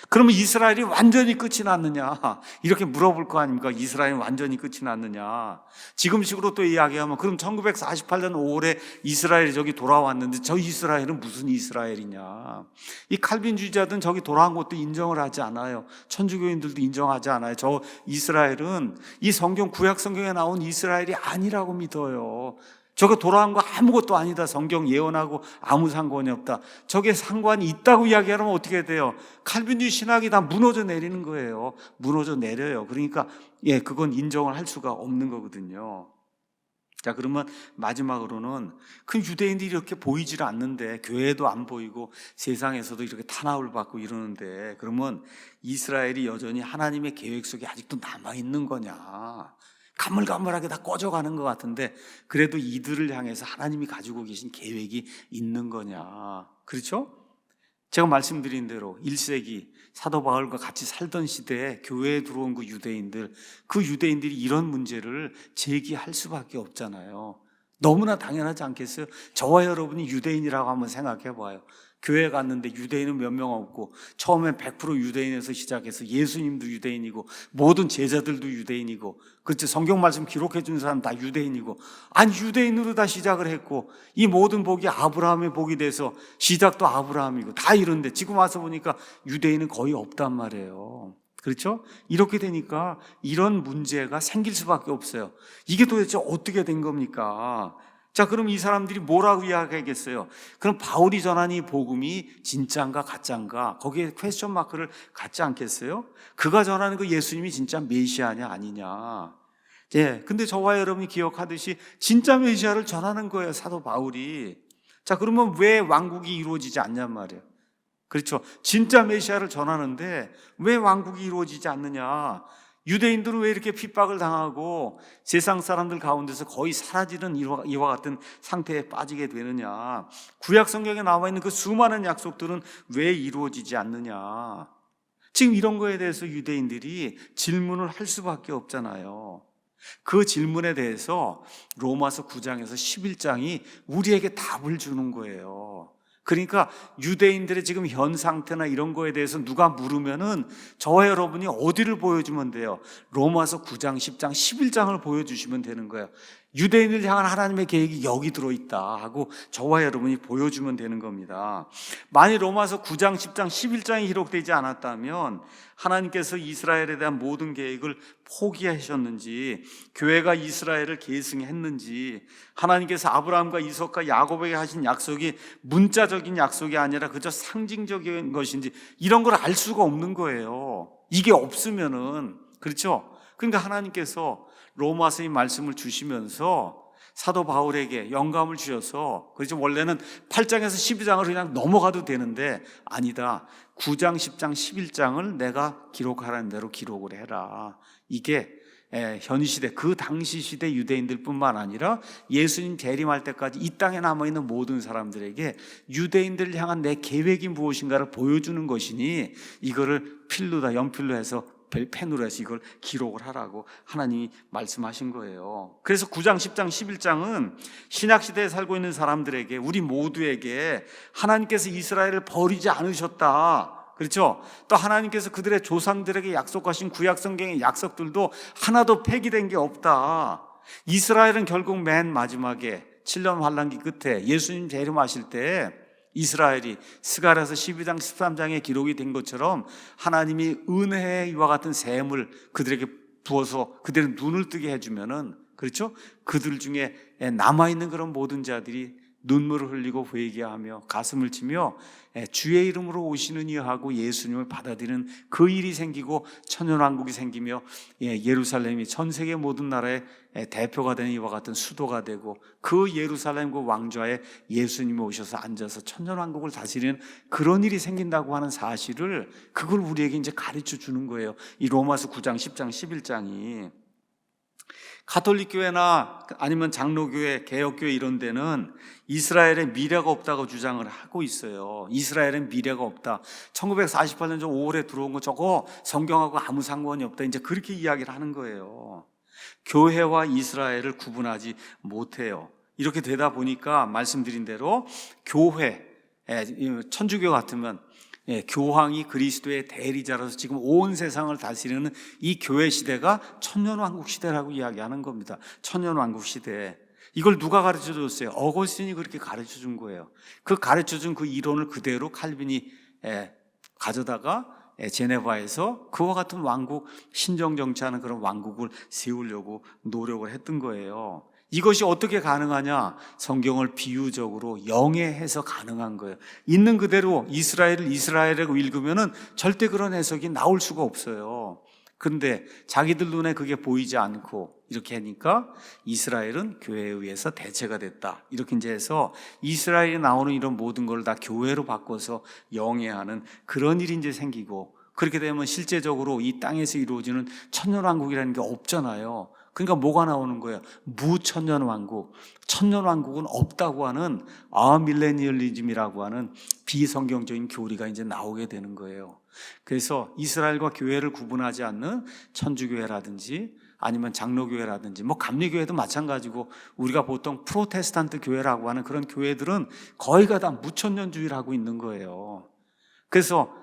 A: 그러면 이스라엘이 완전히 끝이 났느냐? 이렇게 물어볼 거 아닙니까? 이스라엘이 완전히 끝이 났느냐? 지금식으로 또 이야기하면 그럼 1948년 5월에 이스라엘이 저기 돌아왔는데 저 이스라엘은 무슨 이스라엘이냐? 이 칼빈주의자들은 저기 돌아온 것도 인정을 하지 않아요. 천주교인들도 인정하지 않아요. 저 이스라엘은 이 성경 구약 성경에 나온 이스라엘이 아니라고 믿어요. 저거 돌아온 거 아무것도 아니다. 성경 예언하고 아무 상관이 없다. 저게 상관이 있다고 이야기하면 어떻게 돼요? 칼빈주의 신학이 다 무너져 내리는 거예요. 무너져 내려요. 그러니까 그건 인정을 할 수가 없는 거거든요. 자, 그러면 마지막으로는 그 유대인들이 이렇게 보이질 않는데 교회도 안 보이고 세상에서도 이렇게 탄압을 받고 이러는데 그러면 이스라엘이 여전히 하나님의 계획 속에 아직도 남아있는 거냐? 가물가물하게 다 꺼져가는 것 같은데 그래도 이들을 향해서 하나님이 가지고 계신 계획이 있는 거냐? 그렇죠? 제가 말씀드린 대로 1세기 사도 바울과 같이 살던 시대에 교회에 들어온 그 유대인들이 이런 문제를 제기할 수밖에 없잖아요. 너무나 당연하지 않겠어요? 저와 여러분이 유대인이라고 한번 생각해 봐요. 교회 갔는데 유대인은 몇 명 없고 처음엔 100% 유대인에서 시작해서 예수님도 유대인이고 모든 제자들도 유대인이고 그렇죠. 성경 말씀 기록해 준 사람 다 유대인이고 유대인으로 다 시작을 했고 이 모든 복이 아브라함의 복이 돼서 시작도 아브라함이고 다 이런데 지금 와서 보니까 유대인은 거의 없단 말이에요. 그렇죠? 이렇게 되니까 이런 문제가 생길 수밖에 없어요. 이게 도대체 어떻게 된 겁니까? 자, 그럼 이 사람들이 뭐라고 이야기하겠어요? 그럼 바울이 전한 이 복음이 진짜인가 가짜인가? 거기에 퀘스천 마크를 갖지 않겠어요? 그가 전하는 그 예수님이 진짜 메시아냐 아니냐? 근데 저와 여러분이 기억하듯이 진짜 메시아를 전하는 거예요, 사도 바울이. 자, 그러면 왜 왕국이 이루어지지 않냔 말이에요. 그렇죠. 진짜 메시아를 전하는데 왜 왕국이 이루어지지 않느냐? 유대인들은 왜 이렇게 핍박을 당하고 세상 사람들 가운데서 거의 사라지는 이와 같은 상태에 빠지게 되느냐? 구약 성경에 나와 있는 그 수많은 약속들은 왜 이루어지지 않느냐? 지금 이런 거에 대해서 유대인들이 질문을 할 수밖에 없잖아요. 그 질문에 대해서 로마서 9장에서 11장이 우리에게 답을 주는 거예요. 그러니까 유대인들의 지금 현 상태나 이런 거에 대해서 누가 물으면은 저와 여러분이 어디를 보여주면 돼요? 로마서 9장, 10장, 11장을 보여주시면 되는 거예요. 유대인을 향한 하나님의 계획이 여기 들어있다 하고 저와 여러분이 보여주면 되는 겁니다. 만일 로마서 9장, 10장, 11장이 기록되지 않았다면 하나님께서 이스라엘에 대한 모든 계획을 포기하셨는지 교회가 이스라엘을 계승했는지 하나님께서 아브라함과 이삭과 야곱에게 하신 약속이 문자적인 약속이 아니라 그저 상징적인 것인지 이런 걸 알 수가 없는 거예요. 이게 없으면은 그렇죠? 그러니까 하나님께서 로마서의 말씀을 주시면서 사도 바울에게 영감을 주셔서, 그래서 원래는 8장에서 12장을 그냥 넘어가도 되는데 아니다, 9장, 10장, 11장을 내가 기록하라는 대로 기록을 해라. 이게 현 시대, 그 당시 시대 유대인들 뿐만 아니라 예수님 재림할 때까지 이 땅에 남아있는 모든 사람들에게 유대인들을 향한 내 계획이 무엇인가를 보여주는 것이니 이거를 필로다, 연필로 해서 펜으로 해서 이걸 기록을 하라고 하나님이 말씀하신 거예요. 그래서 9장, 10장, 11장은 신약시대에 살고 있는 사람들에게, 우리 모두에게 하나님께서 이스라엘을 버리지 않으셨다, 그렇죠? 또 하나님께서 그들의 조상들에게 약속하신 구약성경의 약속들도 하나도 폐기된 게 없다. 이스라엘은 결국 맨 마지막에 7년 환란기 끝에 예수님 재림하실 때 이스라엘이 스가랴서 12장 13장에 기록이 된 것처럼 하나님이 은혜의 이와 같은 샘을 그들에게 부어서 그들의 눈을 뜨게 해주면은, 그렇죠? 그들 중에 남아있는 그런 모든 자들이 눈물을 흘리고 회개하며 가슴을 치며 주의 이름으로 오시는 이여 하고 예수님을 받아들이는 그 일이 생기고 천년왕국이 생기며 예루살렘이 전 세계 모든 나라의 대표가 되는 이와 같은 수도가 되고, 그 예루살렘 그 왕좌에 예수님이 오셔서 앉아서 천년왕국을 다스리는 그런 일이 생긴다고 하는 사실을, 그걸 우리에게 이제 가르쳐 주는 거예요. 이 로마서 9장, 10장, 11장이. 가톨릭 교회나 아니면 장로교회, 개혁교회 이런 데는 이스라엘에 미래가 없다고 주장을 하고 있어요. 이스라엘엔 미래가 없다. 1948년 5월에 들어온 거 저거 성경하고 아무 상관이 없다. 이제 그렇게 이야기를 하는 거예요. 교회와 이스라엘을 구분하지 못해요. 이렇게 되다 보니까 말씀드린 대로 교회, 천주교 같으면 교황이 그리스도의 대리자로서 지금 온 세상을 다스리는 이 교회 시대가 천년왕국 시대라고 이야기하는 겁니다. 천년왕국 시대. 이걸 누가 가르쳐 줬어요? 어거스틴이 그렇게 가르쳐 준 거예요. 그 가르쳐 준 그 이론을 그대로 칼빈이 가져다가 제네바에서 그와 같은 왕국, 신정정치하는 그런 왕국을 세우려고 노력을 했던 거예요. 이것이 어떻게 가능하냐? 성경을 비유적으로 영해해서 가능한 거예요. 있는 그대로 이스라엘을 이스라엘이라고 읽으면은 절대 그런 해석이 나올 수가 없어요. 그런데 자기들 눈에 그게 보이지 않고 이렇게 하니까 이스라엘은 교회에 의해서 대체가 됐다, 이렇게 이제 해서 이스라엘에 나오는 이런 모든 걸 다 교회로 바꿔서 영해하는 그런 일이 이제 생기고, 그렇게 되면 실제적으로 이 땅에서 이루어지는 천년왕국이라는 게 없잖아요. 그러니까 뭐가 나오는 거예요? 무천년왕국. 천년왕국은 없다고 하는 아밀레니얼리즘이라고 하는 비성경적인 교리가 이제 나오게 되는 거예요. 그래서 이스라엘과 교회를 구분하지 않는 천주교회라든지 아니면 장로교회라든지 뭐 감리교회도 마찬가지고, 우리가 보통 프로테스탄트 교회라고 하는 그런 교회들은 거의가 다 무천년주의를 하고 있는 거예요. 그래서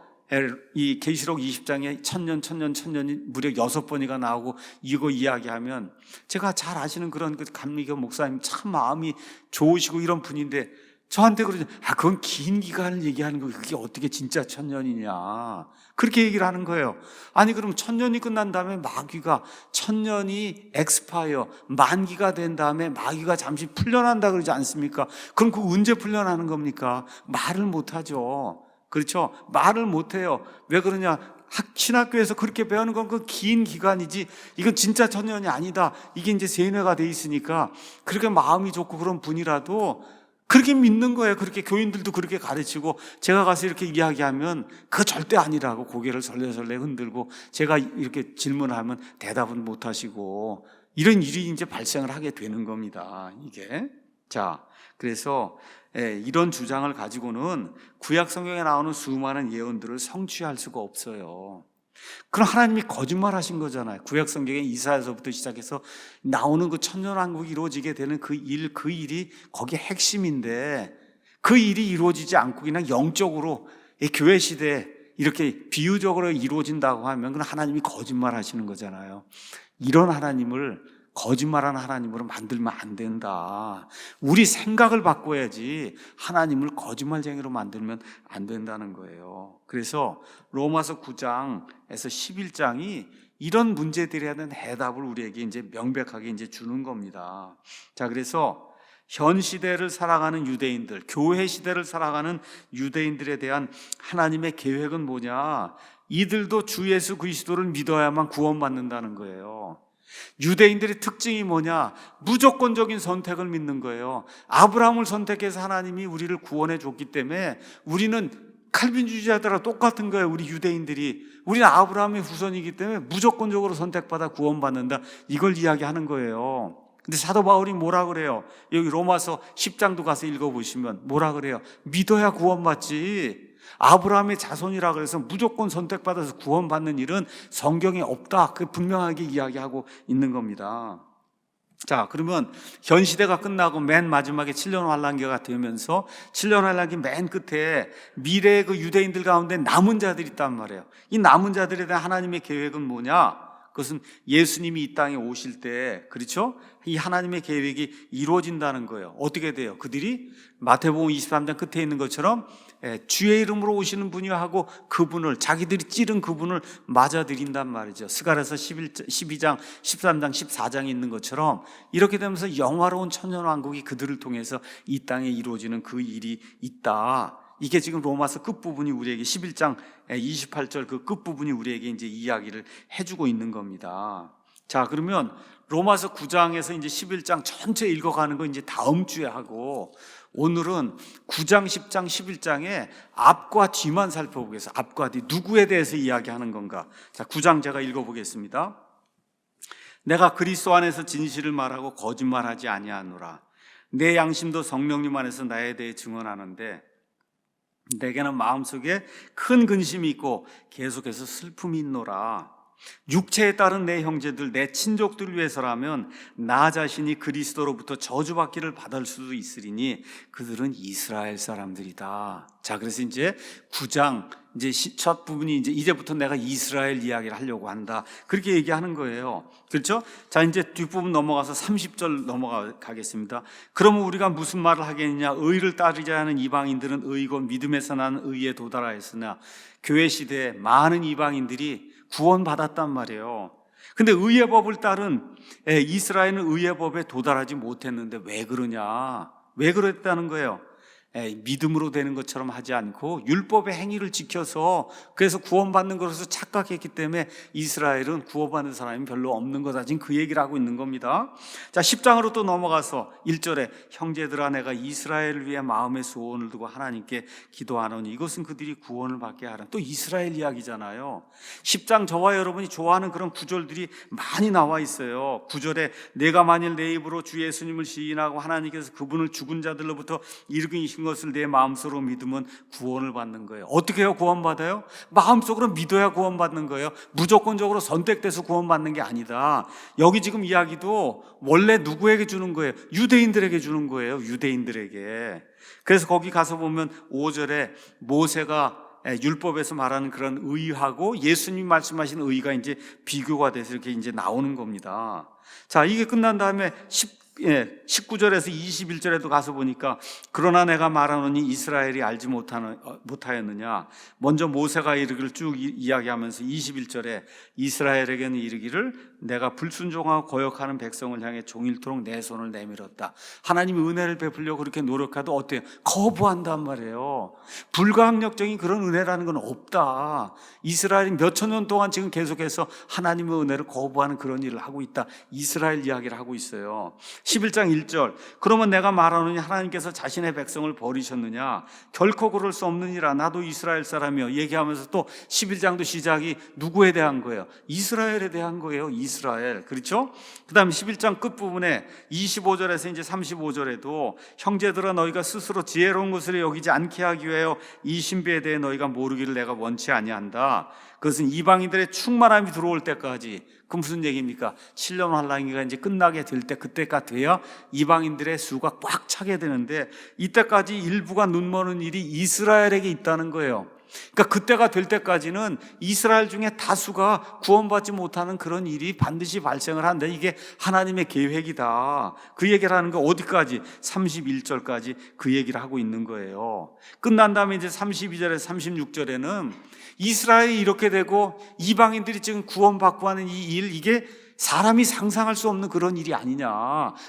A: 이 계시록 20장에 천년이 무려 6번이가 나오고 이거 이야기하면, 제가 잘 아시는 그런 그 감리교 목사님 참 마음이 좋으시고 이런 분인데 저한테 그러죠. 그건 긴 기간을 얘기하는 거, 그게 어떻게 진짜 천년이냐, 그렇게 얘기를 하는 거예요. 아니 그럼 천년이 끝난 다음에 마귀가, 천년이 엑스파이어, 만기가 된 다음에 마귀가 잠시 풀려난다 그러지 않습니까? 그럼 그거 언제 풀려나는 겁니까? 말을 못하죠. 그렇죠? 말을 못해요. 왜 그러냐? 신학교에서 그렇게 배우는 건 그 긴 기간이지, 이건 진짜 천년이 아니다, 이게 이제 세뇌가 돼 있으니까 그렇게 마음이 좋고 그런 분이라도 그렇게 믿는 거예요. 그렇게 교인들도 그렇게 가르치고, 제가 가서 이렇게 이야기하면 그거 절대 아니라고 고개를 설레설레 흔들고, 제가 이렇게 질문하면 대답은 못 하시고, 이런 일이 이제 발생을 하게 되는 겁니다, 이게. 자, 그래서 이런 주장을 가지고는 구약 성경에 나오는 수많은 예언들을 성취할 수가 없어요. 그럼 하나님이 거짓말하신 거잖아요. 구약 성경에 이사야서부터 시작해서 나오는 그 천년왕국이 이루어지게 되는 그 일이 거기에 핵심인데, 그 일이 이루어지지 않고 그냥 영적으로 이 교회 시대에 이렇게 비유적으로 이루어진다고 하면 그건 하나님이 거짓말하시는 거잖아요. 이런 하나님을, 거짓말하는 하나님으로 만들면 안 된다. 우리 생각을 바꿔야지 하나님을 거짓말쟁이로 만들면 안 된다는 거예요. 그래서 로마서 9장에서 11장이 이런 문제들에 대한 해답을 우리에게 이제 명백하게 이제 주는 겁니다. 자, 그래서 현 시대를 살아가는 유대인들, 교회 시대를 살아가는 유대인들에 대한 하나님의 계획은 뭐냐? 이들도 주 예수 그리스도를 믿어야만 구원받는다는 거예요. 유대인들의 특징이 뭐냐? 무조건적인 선택을 믿는 거예요. 아브라함을 선택해서 하나님이 우리를 구원해 줬기 때문에 우리는 칼빈주의자들과 똑같은 거예요. 우리 유대인들이. 우리는 아브라함의 후손이기 때문에 무조건적으로 선택받아 구원받는다. 이걸 이야기하는 거예요. 근데 사도 바울이 뭐라 그래요? 여기 로마서 10장도 가서 읽어보시면 뭐라 그래요? 믿어야 구원받지. 아브라함의 자손이라 그래서 무조건 선택받아서 구원받는 일은 성경에 없다. 그 분명하게 이야기하고 있는 겁니다. 자, 그러면 현 시대가 끝나고 맨 마지막에 7년 환란기가 되면서 7년 환란기 맨 끝에 미래의 그 유대인들 가운데 남은 자들이 있단 말이에요. 이 남은 자들에 대한 하나님의 계획은 뭐냐? 그것은 예수님이 이 땅에 오실 때, 그렇죠? 이 하나님의 계획이 이루어진다는 거예요. 어떻게 돼요? 그들이 마태복음 23장 끝에 있는 것처럼 주의 이름으로 오시는 분이 하고 그분을, 자기들이 찌른 그분을 맞아들인단 말이죠. 스가랴서 12장, 13장, 14장에 있는 것처럼 이렇게 되면서 영화로운 천년왕국이 그들을 통해서 이 땅에 이루어지는 그 일이 있다. 이게 지금 로마서 끝부분이 우리에게 11장 28절 그 끝부분이 우리에게 이제 이야기를 해주고 있는 겁니다. 자, 그러면 로마서 9장에서 이제 11장 전체 읽어가는 거 이제 다음 주에 하고, 오늘은 9장, 10장, 11장의 앞과 뒤만 살펴보겠습니다. 앞과 뒤, 누구에 대해서 이야기하는 건가? 자, 9장 제가 읽어보겠습니다. 내가 그리스도 안에서 진실을 말하고 거짓말하지 아니하노라. 내 양심도 성령님 안에서 나에 대해 증언하는데 내게는 마음속에 큰 근심이 있고 계속해서 슬픔이 있노라. 육체에 따른 내 형제들, 내 친족들을 위해서라면 나 자신이 그리스도로부터 저주받기를 받을 수도 있으리니 그들은 이스라엘 사람들이다. 자, 그래서 이제 9장 이제 첫 부분이 이제부터 내가 이스라엘 이야기를 하려고 한다. 그렇게 얘기하는 거예요. 그렇죠? 자, 이제 뒷부분 넘어가서 30절 넘어가겠습니다. 그러면 우리가 무슨 말을 하겠느냐? 의를 따르자 하는 이방인들은 의고 믿음에서 나는 의에 도달하였으나 교회 시대에 많은 이방인들이 구원받았단 말이에요. 근데 의의 법을 따른 이스라엘은 의의 법에 도달하지 못했는데 왜 그러냐? 왜 그랬다는 거예요? 믿음으로 되는 것처럼 하지 않고 율법의 행위를 지켜서 그래서 구원받는 것으로 착각했기 때문에 이스라엘은 구원받는 사람이 별로 없는 거다. 지금 그 얘기를 하고 있는 겁니다. 자, 10장으로 또 넘어가서 1절에 형제들아 내가 이스라엘을 위해 마음의 소원을 두고 하나님께 기도하노니 이것은 그들이 구원을 받게 하라. 또 이스라엘 이야기잖아요. 10장 저와 여러분이 좋아하는 그런 구절들이 많이 나와 있어요. 9절에 내가 만일 내 입으로 주 예수님을 시인하고 하나님께서 그분을 죽은 자들로부터 일으키신 것을 내 마음속으로 믿으면 구원을 받는 거예요. 어떻게 해요? 구원받아요? 마음속으로 믿어야 구원받는 거예요. 무조건적으로 선택돼서 구원받는 게 아니다. 여기 지금 이야기도 원래 누구에게 주는 거예요? 유대인들에게 주는 거예요. 유대인들에게. 그래서 거기 가서 보면 5절에 모세가 율법에서 말하는 그런 의하고 예수님 말씀하신 의가 이제 비교가 돼서 이렇게 이제 나오는 겁니다. 자, 이게 끝난 다음에 19절에서 21절에도 가서 보니까 그러나 내가 말하노니 이스라엘이 알지 못하였느냐. 먼저 모세가 이르기를 쭉 이야기하면서 21절에 이스라엘에게는 이르기를 내가 불순종하고 거역하는 백성을 향해 종일토록 내 손을 내밀었다. 하나님이 은혜를 베풀려고 그렇게 노력해도 어때요? 거부한단 말이에요. 불가항력적인 그런 은혜라는 건 없다. 이스라엘이 몇천 년 동안 지금 계속해서 하나님의 은혜를 거부하는 그런 일을 하고 있다. 이스라엘 이야기를 하고 있어요. 11장 1절 그러면 내가 말하노니 하나님께서 자신의 백성을 버리셨느냐? 결코 그럴 수 없느니라. 나도 이스라엘 사람이요. 얘기하면서 또 11장도 시작이 누구에 대한 거예요? 이스라엘에 대한 거예요. 이스라엘. 그렇죠? 그 다음에 11장 끝부분에 25절에서 이제 35절에도 형제들아 너희가 스스로 지혜로운 것을 여기지 않게 하기 위하여 이 신비에 대해 너희가 모르기를 내가 원치 아니한다. 그것은 이방인들의 충만함이 들어올 때까지. 그 무슨 얘기입니까? 7년 환란기가 이제 끝나게 될 때 그때가 돼야 이방인들의 수가 꽉 차게 되는데 이때까지 일부가 눈머는 일이 이스라엘에게 있다는 거예요. 그러니까 그때가 될 때까지는 이스라엘 중에 다수가 구원받지 못하는 그런 일이 반드시 발생을 한다. 이게 하나님의 계획이다. 그 얘기를 하는 거 어디까지? 31절까지 그 얘기를 하고 있는 거예요. 끝난 다음에 이제 32절에서 36절에는 이스라엘이 이렇게 되고 이방인들이 지금 구원받고 하는 이 일, 이게 사람이 상상할 수 없는 그런 일이 아니냐.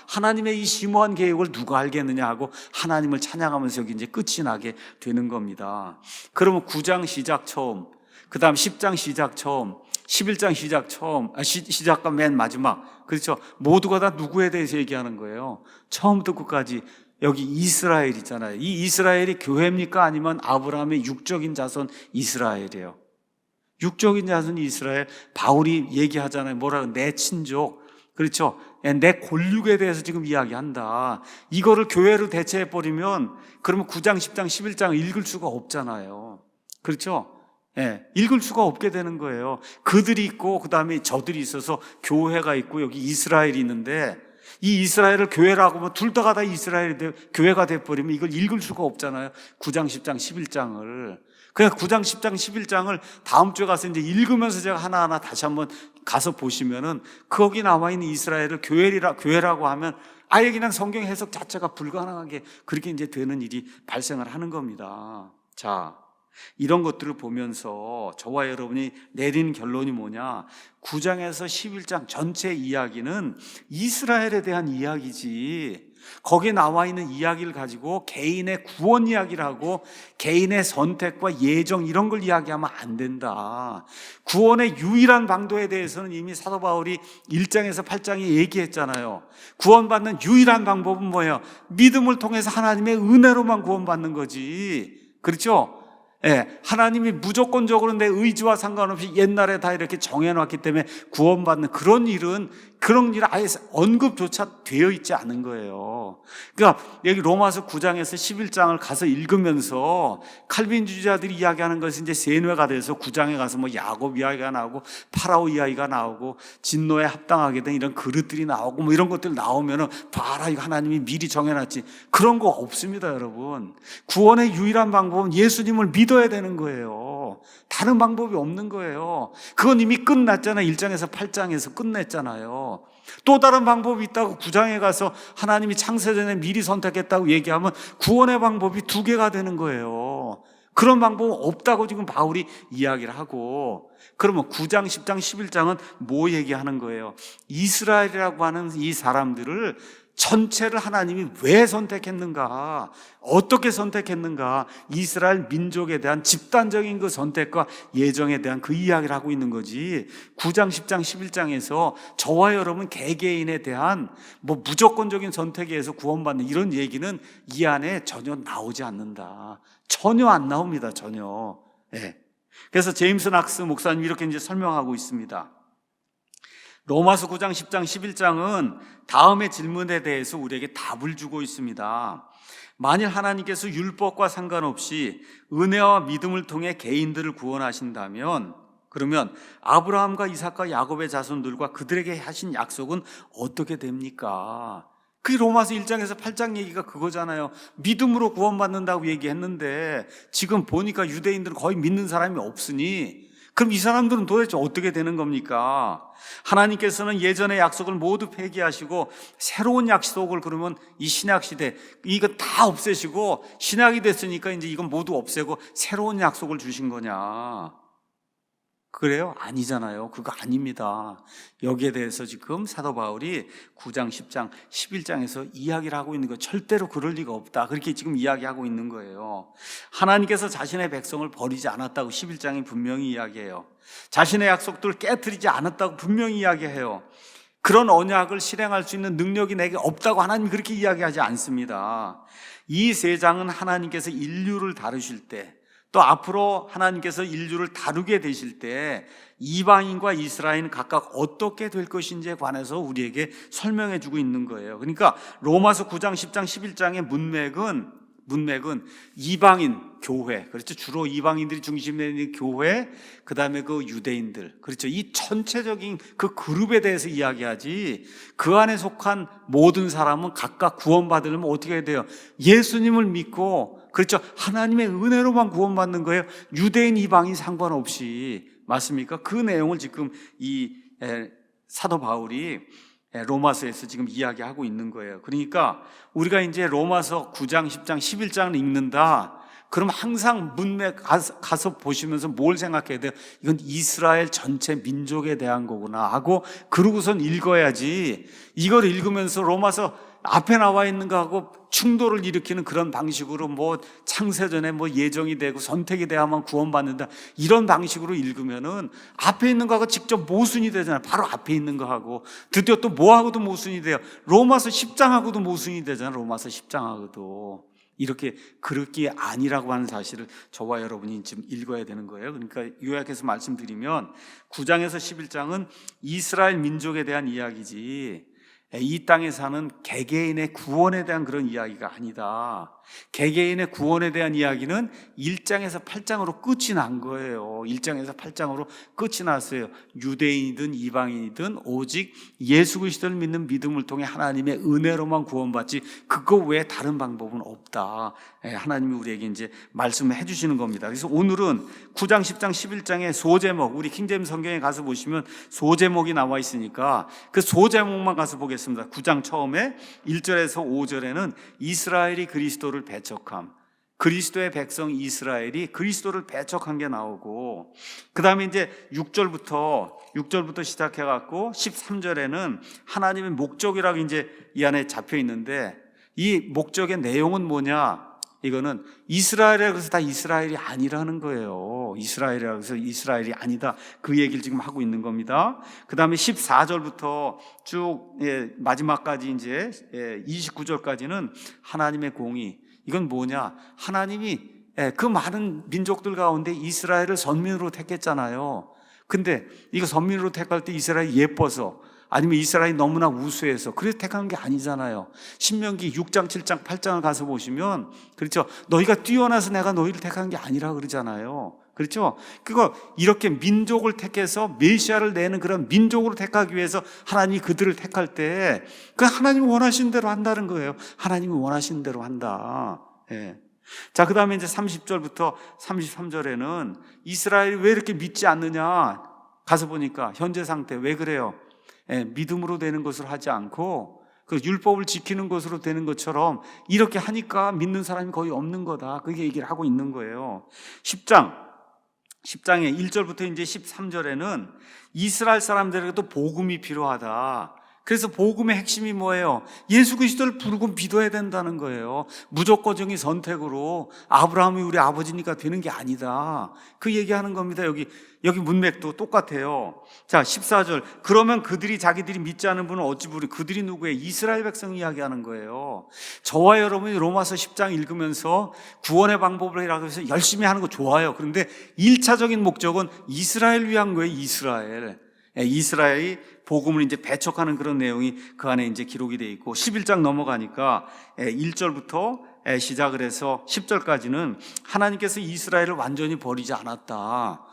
A: 하나님의 이 심오한 계획을 누가 알겠느냐 하고 하나님을 찬양하면서 여기 이제 끝이 나게 되는 겁니다. 그러면 9장 시작 처음 그 다음 10장 시작 처음, 11장 시작 처음, 시작과 맨 마지막. 그렇죠. 모두가 다 누구에 대해서 얘기하는 거예요? 처음부터 끝까지. 여기 이스라엘 있잖아요. 이 이스라엘이 교회입니까? 아니면 아브라함의 육적인 자손 이스라엘이에요? 육적인 자손 이스라엘. 바울이 얘기하잖아요. 뭐라고? 내 친족. 그렇죠. 내 골육에 대해서 지금 이야기한다. 이거를 교회로 대체해버리면 그러면 9장, 10장, 11장 읽을 수가 없잖아요. 그렇죠. 읽을 수가 없게 되는 거예요. 그들이 있고 그 다음에 저들이 있어서 교회가 있고 여기 이스라엘이 있는데, 이 이스라엘을 교회라고 하면 둘 다가 다 이스라엘이 교회가 돼버리면 이걸 읽을 수가 없잖아요. 9장, 10장, 11장을. 그냥 9장, 10장, 11장을 다음 주에 가서 이제 읽으면서 제가 하나하나 다시 한번 가서 보시면은 거기 나와 있는 이스라엘을 교회라고 하면 아예 그냥 성경 해석 자체가 불가능하게 그렇게 이제 되는 일이 발생을 하는 겁니다. 자, 이런 것들을 보면서 저와 여러분이 내리는 결론이 뭐냐? 9장에서 11장 전체 이야기는 이스라엘에 대한 이야기지, 거기에 나와 있는 이야기를 가지고 개인의 구원 이야기를 하고 개인의 선택과 예정 이런 걸 이야기하면 안 된다. 구원의 유일한 방도에 대해서는 이미 사도 바울이 1장에서 8장에 얘기했잖아요. 구원받는 유일한 방법은 뭐예요? 믿음을 통해서 하나님의 은혜로만 구원받는 거지. 그렇죠? 하나님이 무조건적으로 내 의지와 상관없이 옛날에 다 이렇게 정해놨기 때문에 구원받는 그런 일은, 그런 일 아예 언급조차 되어 있지 않은 거예요. 그러니까 여기 로마서 9장에서 11장을 가서 읽으면서 칼빈주의자들이 이야기하는 것이 이제 세뇌가 돼서 9장에 가서 뭐 야곱 이야기가 나오고 파라오 이야기가 나오고 진노에 합당하게 된 이런 그릇들이 나오고 뭐 이런 것들 나오면은 봐라, 이거 하나님이 미리 정해놨지. 그런 거 없습니다, 여러분. 구원의 유일한 방법은 예수님을 믿어야 되는 거예요. 다른 방법이 없는 거예요. 그건 이미 끝났잖아요. 1장에서 8장에서 끝냈잖아요. 또 다른 방법이 있다고 9장에 가서 하나님이 창세전에 미리 선택했다고 얘기하면 구원의 방법이 두 개가 되는 거예요. 그런 방법은 없다고 지금 바울이 이야기를 하고, 그러면 9장, 10장, 11장은 뭐 얘기하는 거예요? 이스라엘이라고 하는 이 사람들을 전체를 하나님이 왜 선택했는가, 어떻게 선택했는가, 이스라엘 민족에 대한 집단적인 그 선택과 예정에 대한 그 이야기를 하고 있는 거지. 9장, 10장, 11장에서 저와 여러분 개개인에 대한 뭐 무조건적인 선택에 의해서 구원받는 이런 얘기는 이 안에 전혀 나오지 않는다. 전혀 안 나옵니다. 전혀. 그래서 제임스 낙스 목사님이 이렇게 이제 설명하고 있습니다. 로마서 9장, 10장, 11장은 다음의 질문에 대해서 우리에게 답을 주고 있습니다. 만일 하나님께서 율법과 상관없이 은혜와 믿음을 통해 개인들을 구원하신다면, 그러면 아브라함과 이삭과 야곱의 자손들과 그들에게 하신 약속은 어떻게 됩니까? 그게 로마서 1장에서 8장 얘기가 그거잖아요. 믿음으로 구원받는다고 얘기했는데 지금 보니까 유대인들은 거의 믿는 사람이 없으니 그럼 이 사람들은 도대체 어떻게 되는 겁니까? 하나님께서는 예전의 약속을 모두 폐기하시고 새로운 약속을, 그러면 이 신약 시대 이거 다 없애시고 신약이 됐으니까 이제 이건 모두 없애고 새로운 약속을 주신 거냐? 그래요? 아니잖아요. 그거 아닙니다. 여기에 대해서 지금 사도 바울이 9장, 10장, 11장에서 이야기를 하고 있는 거, 절대로 그럴 리가 없다. 그렇게 지금 이야기하고 있는 거예요. 하나님께서 자신의 백성을 버리지 않았다고 11장이 분명히 이야기해요. 자신의 약속들을 깨트리지 않았다고 분명히 이야기해요. 그런 언약을 실행할 수 있는 능력이 내게 없다고 하나님이 그렇게 이야기하지 않습니다. 이 세 장은 하나님께서 인류를 다루실 때, 또 앞으로 하나님께서 인류를 다루게 되실 때 이방인과 이스라엘은 각각 어떻게 될 것인지에 관해서 우리에게 설명해 주고 있는 거예요. 그러니까 로마서 9장, 10장, 11장의 문맥은 이방인 교회, 그렇죠? 주로 이방인들이 중심에 있는 교회, 그 다음에 그 유대인들, 그렇죠? 이 전체적인 그 그룹에 대해서 이야기하지, 그 안에 속한 모든 사람은 각각 구원받으려면 어떻게 해야 돼요? 예수님을 믿고, 그렇죠? 하나님의 은혜로만 구원받는 거예요. 유대인, 이방인 상관없이. 맞습니까? 그 내용을 지금 이 사도 바울이 로마서에서 지금 이야기하고 있는 거예요. 그러니까 우리가 이제 로마서 9장, 10장, 11장을 읽는다. 그럼 항상 문맥 가서 보시면서 뭘 생각해야 돼요? 이건 이스라엘 전체 민족에 대한 거구나 하고 그러고선 읽어야지. 이걸 읽으면서 로마서 앞에 나와 있는 거하고 충돌을 일으키는 그런 방식으로 뭐 창세전에 뭐 예정이 되고 선택이 돼야만 구원받는다, 이런 방식으로 읽으면은 앞에 있는 거하고 직접 모순이 되잖아요. 바로 앞에 있는 거하고 드디어 또 뭐하고도 모순이 돼요. 로마서 10장하고도 모순이 되잖아요. 로마서 10장하고도. 이렇게 그렇게 아니라고 하는 사실을 저와 여러분이 지금 읽어야 되는 거예요. 그러니까 요약해서 말씀드리면 9장에서 11장은 이스라엘 민족에 대한 이야기지, 이 땅에 사는 개개인의 구원에 대한 그런 이야기가 아니다. 개개인의 구원에 대한 이야기는 1장에서 8장으로 끝이 난 거예요. 1장에서 8장으로 끝이 났어요. 유대인이든 이방인이든 오직 예수 그리스도를 믿는 믿음을 통해 하나님의 은혜로만 구원받지 그거 외에 다른 방법은 없다. 하나님이 우리에게 이제 말씀해 주시는 겁니다. 그래서 오늘은 9장, 10장, 11장의 소제목, 우리 킹제임스 성경에 가서 보시면 소제목이 나와 있으니까 그 소제목만 가서 보겠습니다. 9장 처음에 1절에서 5절에는 이스라엘이 그리스도를 배척함, 그리스도의 백성 이스라엘이 그리스도를 배척한 게 나오고, 그 다음에 이제 6절부터 시작해갖고 13절에는 하나님의 목적이라고 이제 이 안에 잡혀 있는데, 이 목적의 내용은 뭐냐? 이거는 이스라엘이라 그래서 다 이스라엘이 아니라는 거예요. 이스라엘이라 그래서 이스라엘이 아니다, 그 얘기를 지금 하고 있는 겁니다. 그 다음에 14절부터 쭉 마지막까지 이제 29절까지는 하나님의 공의. 이건 뭐냐? 하나님이 그 많은 민족들 가운데 이스라엘을 선민으로 택했잖아요. 근데 이거 선민으로 택할 때 이스라엘이 예뻐서, 아니면 이스라엘이 너무나 우수해서 그래서 택한 게 아니잖아요. 신명기 6장, 7장, 8장을 가서 보시면, 그렇죠? 너희가 뛰어나서 내가 너희를 택한 게 아니라 그러잖아요. 그렇죠? 그거 이렇게 민족을 택해서 메시아를 내는 그런 민족으로 택하기 위해서 하나님이 그들을 택할 때 그 하나님이 원하시는 대로 한다는 거예요. 하나님이 원하시는 대로 한다. 예. 자, 그 다음에 이제 30절부터 33절에는 이스라엘이 왜 이렇게 믿지 않느냐 가서 보니까 현재 상태 왜 그래요? 믿음으로 되는 것을 하지 않고 그 율법을 지키는 것으로 되는 것처럼 이렇게 하니까 믿는 사람이 거의 없는 거다, 그게 얘기를 하고 있는 거예요. 10장의 1절부터 이제 13절에는 이스라엘 사람들에게도 복음이 필요하다. 그래서 복음의 핵심이 뭐예요? 예수 그리스도를 부르고 믿어야 된다는 거예요. 무조건적인 선택으로 아브라함이 우리 아버지니까 되는 게 아니다, 그 얘기하는 겁니다. 여기 문맥도 똑같아요. 자, 14절. 그러면 그들이 자기들이 믿지 않은 분은 어찌 부르? 그들이 누구예요? 이스라엘 백성 이야기하는 거예요. 저와 여러분이 로마서 10장 읽으면서 구원의 방법을 해라고 해서 열심히 하는 거 좋아요. 그런데 1차적인 목적은 이스라엘 위한 거예요. 이스라엘이 복음을 이제 배척하는 그런 내용이 그 안에 이제 기록이 되어 있고, 11장 넘어가니까 1절부터 시작을 해서 10절까지는 하나님께서 이스라엘을 완전히 버리지 않았다,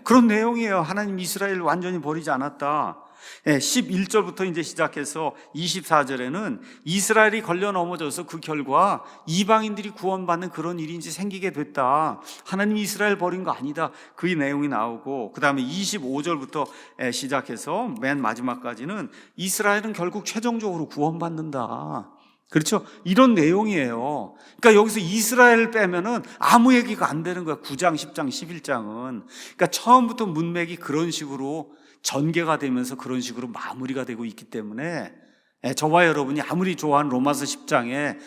A: 그런 내용이에요. 하나님 이스라엘을 완전히 버리지 않았다. 11절부터 이제 시작해서 24절에는 이스라엘이 걸려 넘어져서 그 결과 이방인들이 구원받는 그런 일이 이제 생기게 됐다, 하나님이 이스라엘 버린 거 아니다, 그 내용이 나오고, 그 다음에 25절부터 시작해서 맨 마지막까지는 이스라엘은 결국 최종적으로 구원받는다, 그렇죠? 이런 내용이에요. 그러니까 여기서 이스라엘을 빼면은 아무 얘기가 안 되는 거야. 9장, 10장, 11장은. 그러니까 처음부터 문맥이 그런 식으로 전개가 되면서 그런 식으로 마무리가 되고 있기 때문에 저와 여러분이 아무리 좋아하는 로마서 10장에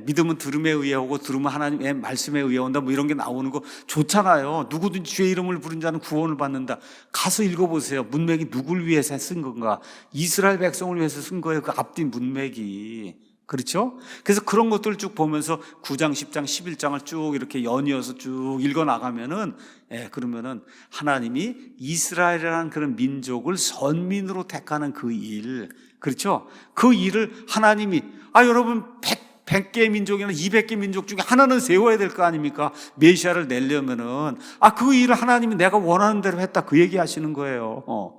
A: 믿음은 들음에 의해 오고 들음은 하나님의 말씀에 의해 온다, 뭐 이런 게 나오는 거 좋잖아요. 누구든지 주의 이름을 부른 자는 구원을 받는다. 가서 읽어보세요. 문맥이 누굴 위해서 쓴 건가? 이스라엘 백성을 위해서 쓴 거예요. 그 앞뒤 문맥이. 그렇죠? 그래서 그런 것들을 쭉 보면서 9장, 10장, 11장을 쭉 이렇게 연이어서 쭉 읽어 나가면은, 그러면은 하나님이 이스라엘이라는 그런 민족을 선민으로 택하는 그 일, 그렇죠? 그 일을 하나님이, 여러분 100개의 민족이나 200개 민족 중에 하나는 세워야 될 거 아닙니까? 메시아를 내려면은, 그 일을 하나님이 내가 원하는 대로 했다, 그 얘기 하시는 거예요.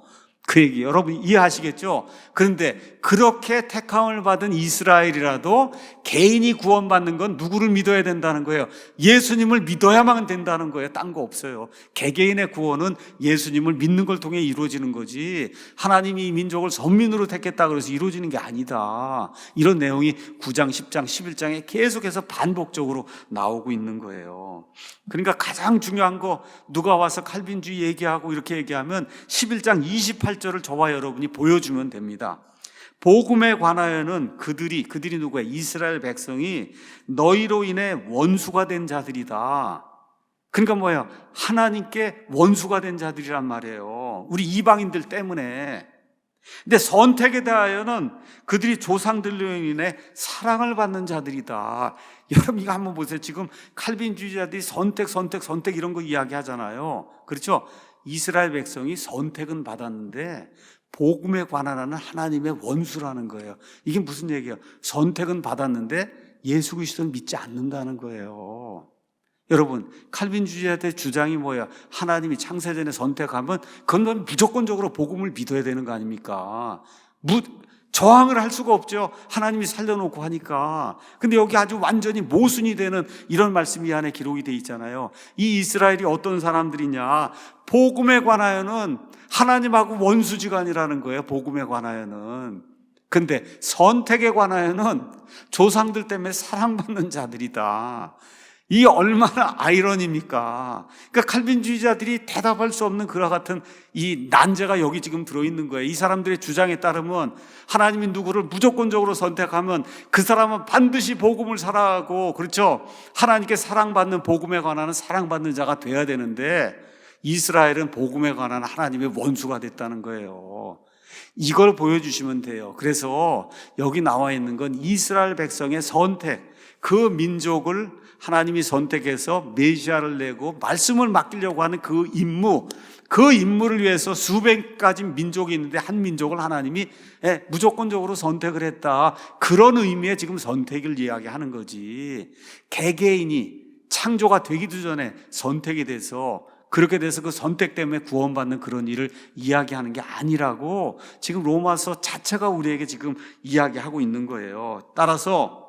A: 그 얘기 여러분 이해하시겠죠? 그런데 그렇게 택함을 받은 이스라엘이라도 개인이 구원받는 건 누구를 믿어야 된다는 거예요? 예수님을 믿어야만 된다는 거예요. 딴 거 없어요. 개개인의 구원은 예수님을 믿는 걸 통해 이루어지는 거지, 하나님이 이 민족을 선민으로 택했다 그래서 이루어지는 게 아니다, 이런 내용이 9장, 10장, 11장에 계속해서 반복적으로 나오고 있는 거예요. 그러니까 가장 중요한 거, 누가 와서 칼빈주의 얘기하고 이렇게 얘기하면 11장 28절을 저와 여러분이 보여주면 됩니다. 복음에 관하여는 그들이 누구야? 이스라엘 백성이 너희로 인해 원수가 된 자들이다. 그러니까 뭐예요? 하나님께 원수가 된 자들이란 말이에요. 우리 이방인들 때문에. 근데 선택에 대하여는 그들이 조상들로 인해 사랑을 받는 자들이다. 여러분 이거 한번 보세요. 지금 칼빈주의자들이 선택 이런 거 이야기하잖아요. 그렇죠? 이스라엘 백성이 선택은 받았는데 복음에 관한하는 하나님의 원수라는 거예요. 이게 무슨 얘기예요? 선택은 받았는데 예수 그리스도를 믿지 않는다는 거예요. 여러분 칼빈주의자들의 주장이 뭐야? 하나님이 창세전에 선택하면 그건 무조건적으로 복음을 믿어야 되는 거 아닙니까? 저항을 할 수가 없죠. 하나님이 살려놓고 하니까. 근데 여기 아주 완전히 모순이 되는 이런 말씀이 이 안에 기록이 돼 있잖아요. 이 이스라엘이 어떤 사람들이냐? 복음에 관하여는 하나님하고 원수지간이라는 거예요. 복음에 관하여는. 근데 선택에 관하여는 조상들 때문에 사랑받는 자들이다. 이게 얼마나 아이러니입니까? 그러니까 칼빈주의자들이 대답할 수 없는 그와 같은 이 난제가 여기 지금 들어있는 거예요. 이 사람들의 주장에 따르면 하나님이 누구를 무조건적으로 선택하면 그 사람은 반드시 복음을 살아가고, 그렇죠? 하나님께 사랑받는, 복음에 관한 사랑받는 자가 돼야 되는데 이스라엘은 복음에 관한 하나님의 원수가 됐다는 거예요. 이걸 보여주시면 돼요. 그래서 여기 나와 있는 건 이스라엘 백성의 선택, 그 민족을 하나님이 선택해서 메시아를 내고 말씀을 맡기려고 하는 그 임무를 위해서 수백 가지 민족이 있는데 한 민족을 하나님이 무조건적으로 선택을 했다. 그런 의미의 지금 선택을 이야기하는 거지. 개개인이 창조가 되기도 전에 선택이 돼서, 그렇게 돼서 그 선택 때문에 구원받는 그런 일을 이야기하는 게 아니라고 지금 로마서 자체가 우리에게 지금 이야기하고 있는 거예요. 따라서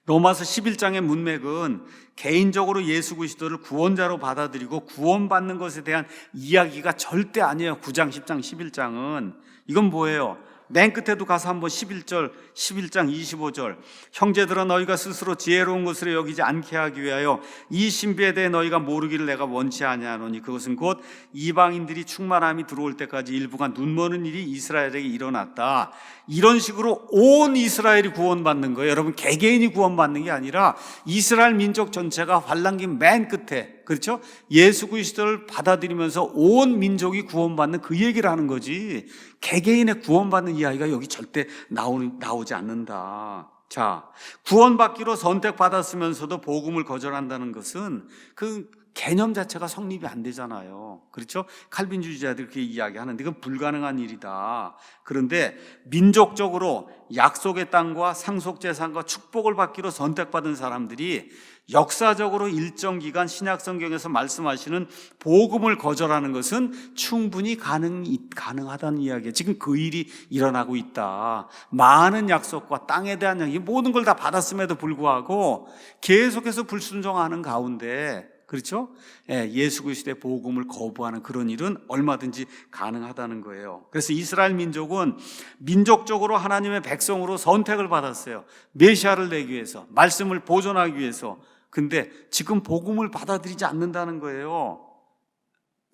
A: 로마서 11장의 문맥은 개인적으로 예수 그리스도를 구원자로 받아들이고 구원받는 것에 대한 이야기가 절대 아니에요. 9장, 10장, 11장은. 이건 뭐예요? 맨 끝에도 가서 한번 11장 25절 형제들아 너희가 스스로 지혜로운 것으로 여기지 않게 하기 위하여 이 신비에 대해 너희가 모르기를 내가 원치 아니하노니 그것은 곧 이방인들이 충만함이 들어올 때까지 일부가 눈머는 일이 이스라엘에게 일어났다. 이런 식으로 온 이스라엘이 구원받는 거예요. 여러분 개개인이 구원받는 게 아니라 이스라엘 민족 전체가 환란기 맨 끝에, 그렇죠? 예수 그리스도를 받아들이면서 온 민족이 구원받는 그 얘기를 하는 거지, 개개인의 구원받는 이야기가 여기 절대 나오지 않는다. 자, 구원받기로 선택받았으면서도 복음을 거절한다는 것은 그 개념 자체가 성립이 안 되잖아요. 그렇죠? 칼빈주의자들이 그렇게 이야기하는데 이건 불가능한 일이다. 그런데 민족적으로 약속의 땅과 상속재산과 축복을 받기로 선택받은 사람들이 역사적으로 일정 기간 신약성경에서 말씀하시는 복음을 거절하는 것은 충분히 가능하다는 이야기예요. 지금 그 일이 일어나고 있다. 많은 약속과 땅에 대한 이야기, 모든 걸 다 받았음에도 불구하고 계속해서 불순종하는 가운데, 그렇죠? 예수 그리스도의 복음을 거부하는 그런 일은 얼마든지 가능하다는 거예요. 그래서 이스라엘 민족은 민족적으로 하나님의 백성으로 선택을 받았어요. 메시아를 내기 위해서, 말씀을 보존하기 위해서. 근데 지금 복음을 받아들이지 않는다는 거예요.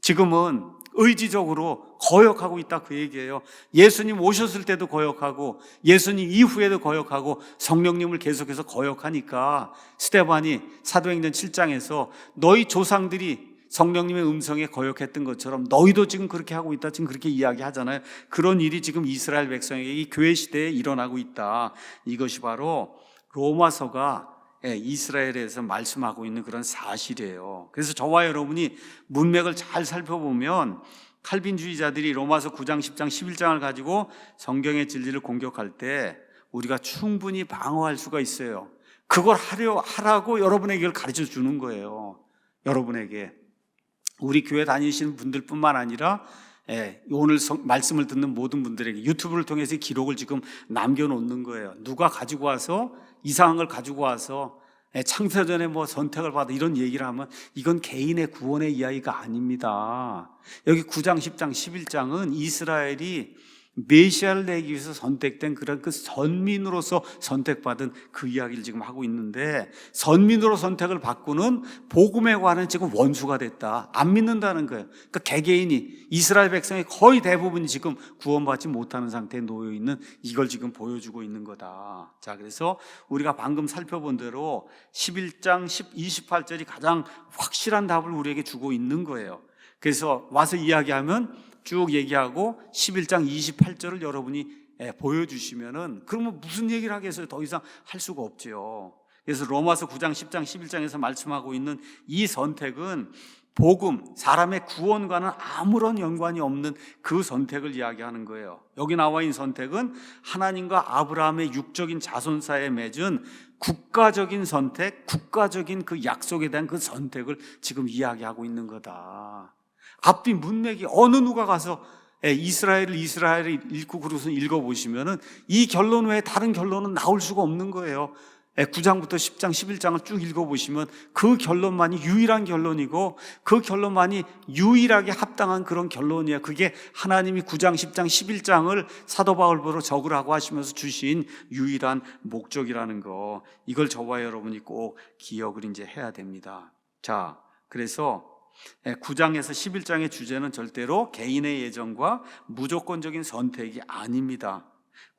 A: 지금은 의지적으로 거역하고 있다, 그 얘기예요. 예수님 오셨을 때도 거역하고 예수님 이후에도 거역하고 성령님을 계속해서 거역하니까 스데반이 사도행전 7장에서 너희 조상들이 성령님의 음성에 거역했던 것처럼 너희도 지금 그렇게 하고 있다, 지금 그렇게 이야기하잖아요. 그런 일이 지금 이스라엘 백성에게 이 교회 시대에 일어나고 있다. 이것이 바로 로마서가 이스라엘에 대해서 말씀하고 있는 그런 사실이에요. 그래서 저와 여러분이 문맥을 잘 살펴보면 칼빈주의자들이 로마서 9장, 10장, 11장을 가지고 성경의 진리를 공격할 때 우리가 충분히 방어할 수가 있어요. 그걸 하라고 여러분에게 이걸 가르쳐 주는 거예요. 여러분에게. 우리 교회 다니시는 분들뿐만 아니라 오늘 말씀을 듣는 모든 분들에게 유튜브를 통해서 기록을 지금 남겨놓는 거예요. 누가 가지고 와서 이상한 걸 가지고 와서 창세전에 뭐 선택을 받아 이런 얘기를 하면 이건 개인의 구원의 이야기가 아닙니다. 여기 9장, 10장, 11장은 이스라엘이 메시아를 내기 위해서 선택된 그런 그 선민으로서 선택받은 그 이야기를 지금 하고 있는데, 선민으로 선택을 받고는 복음에 관한 지금 원수가 됐다, 안 믿는다는 거예요. 그러니까 개개인이, 이스라엘 백성의 거의 대부분이 지금 구원받지 못하는 상태에 놓여 있는, 이걸 지금 보여주고 있는 거다. 자, 그래서 우리가 방금 살펴본 대로 11장 28절이 가장 확실한 답을 우리에게 주고 있는 거예요. 그래서 와서 이야기하면 쭉 얘기하고 11장 28절을 여러분이 보여주시면은, 그러면 무슨 얘기를 하겠어요? 더 이상 할 수가 없죠. 그래서 로마서 9장 10장 11장에서 말씀하고 있는 이 선택은 복음, 사람의 구원과는 아무런 연관이 없는 그 선택을 이야기하는 거예요. 여기 나와 있는 선택은 하나님과 아브라함의 육적인 자손사에 맺은 국가적인 선택, 국가적인 그 약속에 대한 그 선택을 지금 이야기하고 있는 거다. 앞뒤 문맥이 어느 누가 가서 이스라엘을 읽고 그러고서 읽어보시면은 이 결론 외에 다른 결론은 나올 수가 없는 거예요. 9장부터 10장, 11장을 쭉 읽어보시면 그 결론만이 유일한 결론이고, 그 결론만이 유일하게 합당한 그런 결론이에요. 그게 하나님이 9장, 10장, 11장을 사도 바울보로 적으라고 하시면서 주신 유일한 목적이라는 거, 이걸 저와 여러분이 꼭 기억을 이제 해야 됩니다. 자, 그래서 9장에서 11장의 주제는 절대로 개인의 예정과 무조건적인 선택이 아닙니다.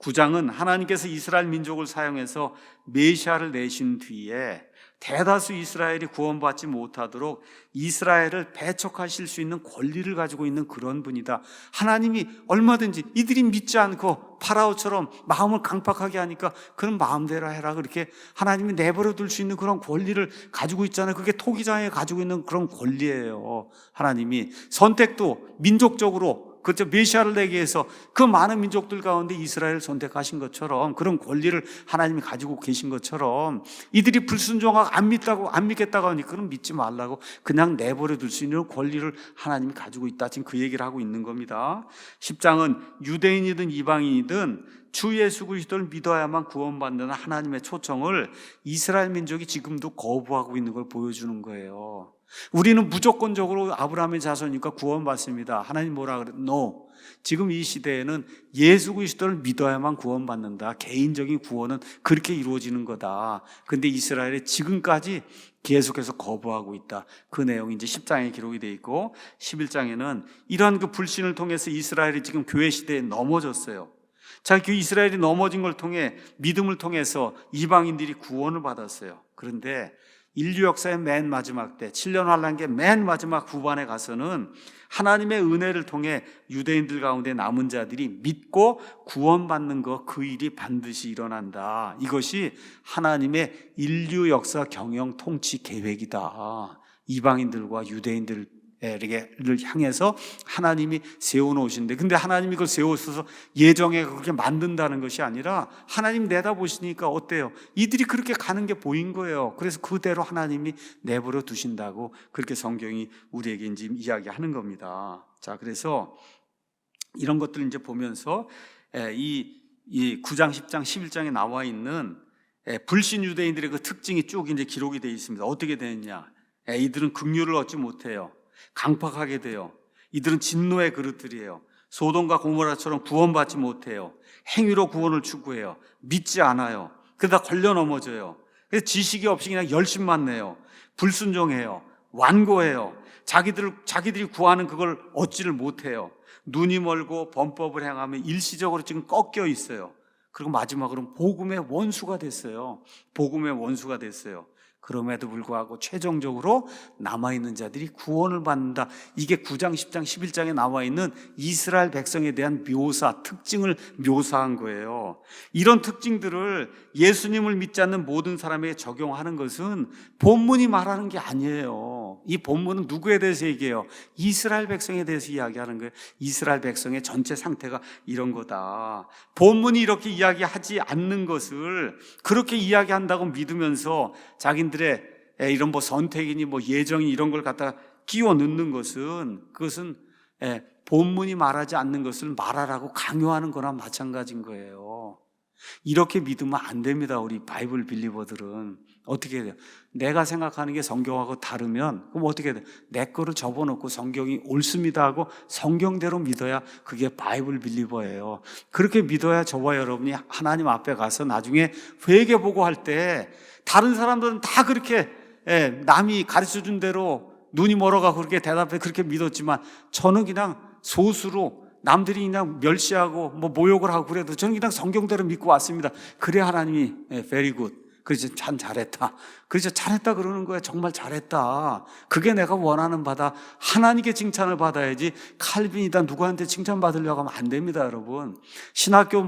A: 9장은 하나님께서 이스라엘 민족을 사용해서 메시아를 내신 뒤에 대다수 이스라엘이 구원받지 못하도록 이스라엘을 배척하실 수 있는 권리를 가지고 있는 그런 분이다. 하나님이 얼마든지 이들이 믿지 않고 파라오처럼 마음을 강팍하게 하니까 그런 마음대로 해라, 그렇게 하나님이 내버려 둘 수 있는 그런 권리를 가지고 있잖아요. 그게 토기장에 가지고 있는 그런 권리예요. 하나님이 선택도 민족적으로, 그렇죠, 메시아를 내기 위해서 그 많은 민족들 가운데 이스라엘을 선택하신 것처럼, 그런 권리를 하나님이 가지고 계신 것처럼, 이들이 불순종하고 안 믿겠다고 하니까 그럼 믿지 말라고 그냥 내버려 둘 수 있는 권리를 하나님이 가지고 있다, 지금 그 얘기를 하고 있는 겁니다. 10장은 유대인이든 이방인이든 주 예수 그리스도를 믿어야만 구원받는 하나님의 초청을 이스라엘 민족이 지금도 거부하고 있는 걸 보여주는 거예요. 우리는 무조건적으로 아브라함의 자손이니까 구원받습니다. 하나님 뭐라 그래? No. 지금 이 시대에는 예수 그리스도를 믿어야만 구원받는다. 개인적인 구원은 그렇게 이루어지는 거다. 근데 이스라엘이 지금까지 계속해서 거부하고 있다. 그 내용이 이제 10장에 기록이 되어 있고, 11장에는 이러한 그 불신을 통해서 이스라엘이 지금 교회 시대에 넘어졌어요. 자, 그 이스라엘이 넘어진 걸 통해, 믿음을 통해서 이방인들이 구원을 받았어요. 그런데 인류 역사의 맨 마지막 때, 7년 환란기의 맨 마지막 후반에 가서는 하나님의 은혜를 통해 유대인들 가운데 남은 자들이 믿고 구원받는 것, 그 일이 반드시 일어난다. 이것이 하나님의 인류 역사 경영 통치 계획이다. 이방인들과 유대인들 를 향해서 하나님이 세워놓으신데, 근데 하나님이 그걸 세워서 예정에 그렇게 만든다는 것이 아니라 하나님 내다보시니까 어때요? 이들이 그렇게 가는 게 보인 거예요. 그래서 그대로 하나님이 내버려 두신다고 그렇게 성경이 우리에게 이제 이야기하는 겁니다. 자, 그래서 이런 것들을 이제 보면서 이 9장, 10장, 11장에 나와 있는 불신 유대인들의 그 특징이 쭉 이제 기록이 되어 있습니다. 어떻게 되느냐? 이들은 긍휼을 얻지 못해요. 강팍하게 돼요. 이들은 진노의 그릇들이에요. 소돔과 고모라처럼 구원받지 못해요. 행위로 구원을 추구해요. 믿지 않아요. 그러다 걸려 넘어져요. 그래서 지식이 없이 그냥 열심만 내요. 불순종해요. 완고해요. 자기들이 구하는 그걸 얻지를 못해요. 눈이 멀고 범법을 행하며 일시적으로 지금 꺾여 있어요. 그리고 마지막으로는 복음의 원수가 됐어요. 복음의 원수가 됐어요. 그럼에도 불구하고 최종적으로 남아있는 자들이 구원을 받는다. 이게 9장, 10장, 11장에 나와 있는 이스라엘 백성에 대한 묘사, 특징을 묘사한 거예요. 이런 특징들을 예수님을 믿지 않는 모든 사람에게 적용하는 것은 본문이 말하는 게 아니에요. 이 본문은 누구에 대해서 얘기해요? 이스라엘 백성에 대해서 이야기하는 거예요. 이스라엘 백성의 전체 상태가 이런 거다. 본문이 이렇게 이야기하지 않는 것을 그렇게 이야기한다고 믿으면서 자기들의 이런 뭐 선택이니 뭐 예정이 이런 걸 갖다가 끼워 넣는 것은, 그것은 본문이 말하지 않는 것을 말하라고 강요하는 거나 마찬가지인 거예요. 이렇게 믿으면 안 됩니다. 우리 바이블 빌리버들은. 어떻게 해야 돼요? 내가 생각하는 게 성경하고 다르면 그럼 어떻게 해야 돼요? 내 거를 접어놓고 성경이 옳습니다 하고 성경대로 믿어야 그게 바이블 빌리버예요. 그렇게 믿어야 저와 여러분이 하나님 앞에 가서 나중에 회개보고 할 때 다른 사람들은 다 그렇게 남이 가르쳐준 대로 눈이 멀어가고 그렇게 대답해 그렇게 믿었지만 저는 그냥 소수로 남들이 그냥 멸시하고 모욕을 하고 그래도 저는 그냥 성경대로 믿고 왔습니다. 그래 하나님이 very good. 그래서 참 잘했다. 그래서 잘했다 그러는 거야. 정말 잘했다. 그게 내가 원하는 바다. 하나님께 칭찬을 받아야지 칼빈이다 누구한테 칭찬받으려고 하면 안 됩니다, 여러분. 신학교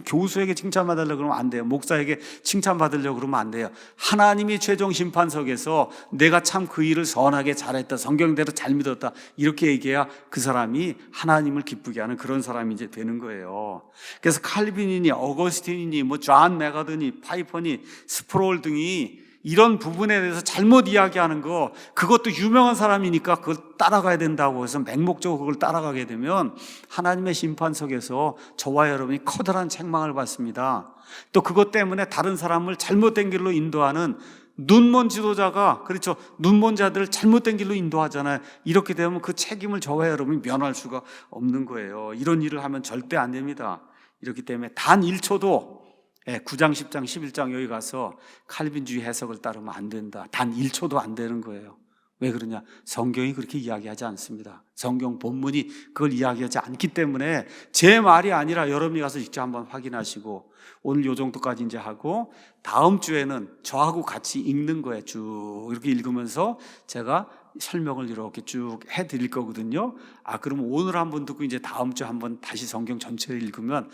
A: 교수에게 칭찬받으려고 그러면 안 돼요. 목사에게 칭찬받으려고 그러면 안 돼요. 하나님이 최종 심판석에서 내가 참 그 일을 선하게 잘했다. 성경대로 잘 믿었다. 이렇게 얘기해야 그 사람이 하나님을 기쁘게 하는 그런 사람이 이제 되는 거예요. 그래서 칼빈이니 어거스틴이니 존 메가드니 파이퍼니 스프롤 등이 이런 부분에 대해서 잘못 이야기하는 거, 그것도 유명한 사람이니까 그걸 따라가야 된다고 해서 맹목적으로 그걸 따라가게 되면 하나님의 심판석에서 저와 여러분이 커다란 책망을 받습니다. 또 그것 때문에 다른 사람을 잘못된 길로 인도하는 눈먼 지도자가, 그렇죠, 눈먼 자들을 잘못된 길로 인도하잖아요. 이렇게 되면 그 책임을 저와 여러분이 면할 수가 없는 거예요. 이런 일을 하면 절대 안 됩니다. 이렇기 때문에 단 1초도 9장, 10장, 11장 여기 가서 칼빈주의 해석을 따르면 안 된다. 단 1초도 안 되는 거예요. 왜 그러냐? 성경이 그렇게 이야기하지 않습니다. 성경 본문이 그걸 이야기하지 않기 때문에 제 말이 아니라 여러분이 가서 직접 한번 확인하시고 오늘 요 정도까지 이제 하고 다음 주에는 저하고 같이 읽는 거예요. 쭉 이렇게 읽으면서 제가 설명을 이렇게 쭉 해드릴 거거든요. 그럼 오늘 한번 듣고 이제 다음 주 한번 다시 성경 전체를 읽으면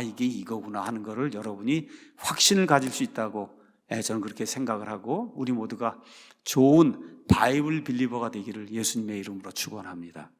A: 이게 이거구나 하는 거를 여러분이 확신을 가질 수 있다고 저는 그렇게 생각을 하고 우리 모두가 좋은 바이블 빌리버가 되기를 예수님의 이름으로 축원합니다.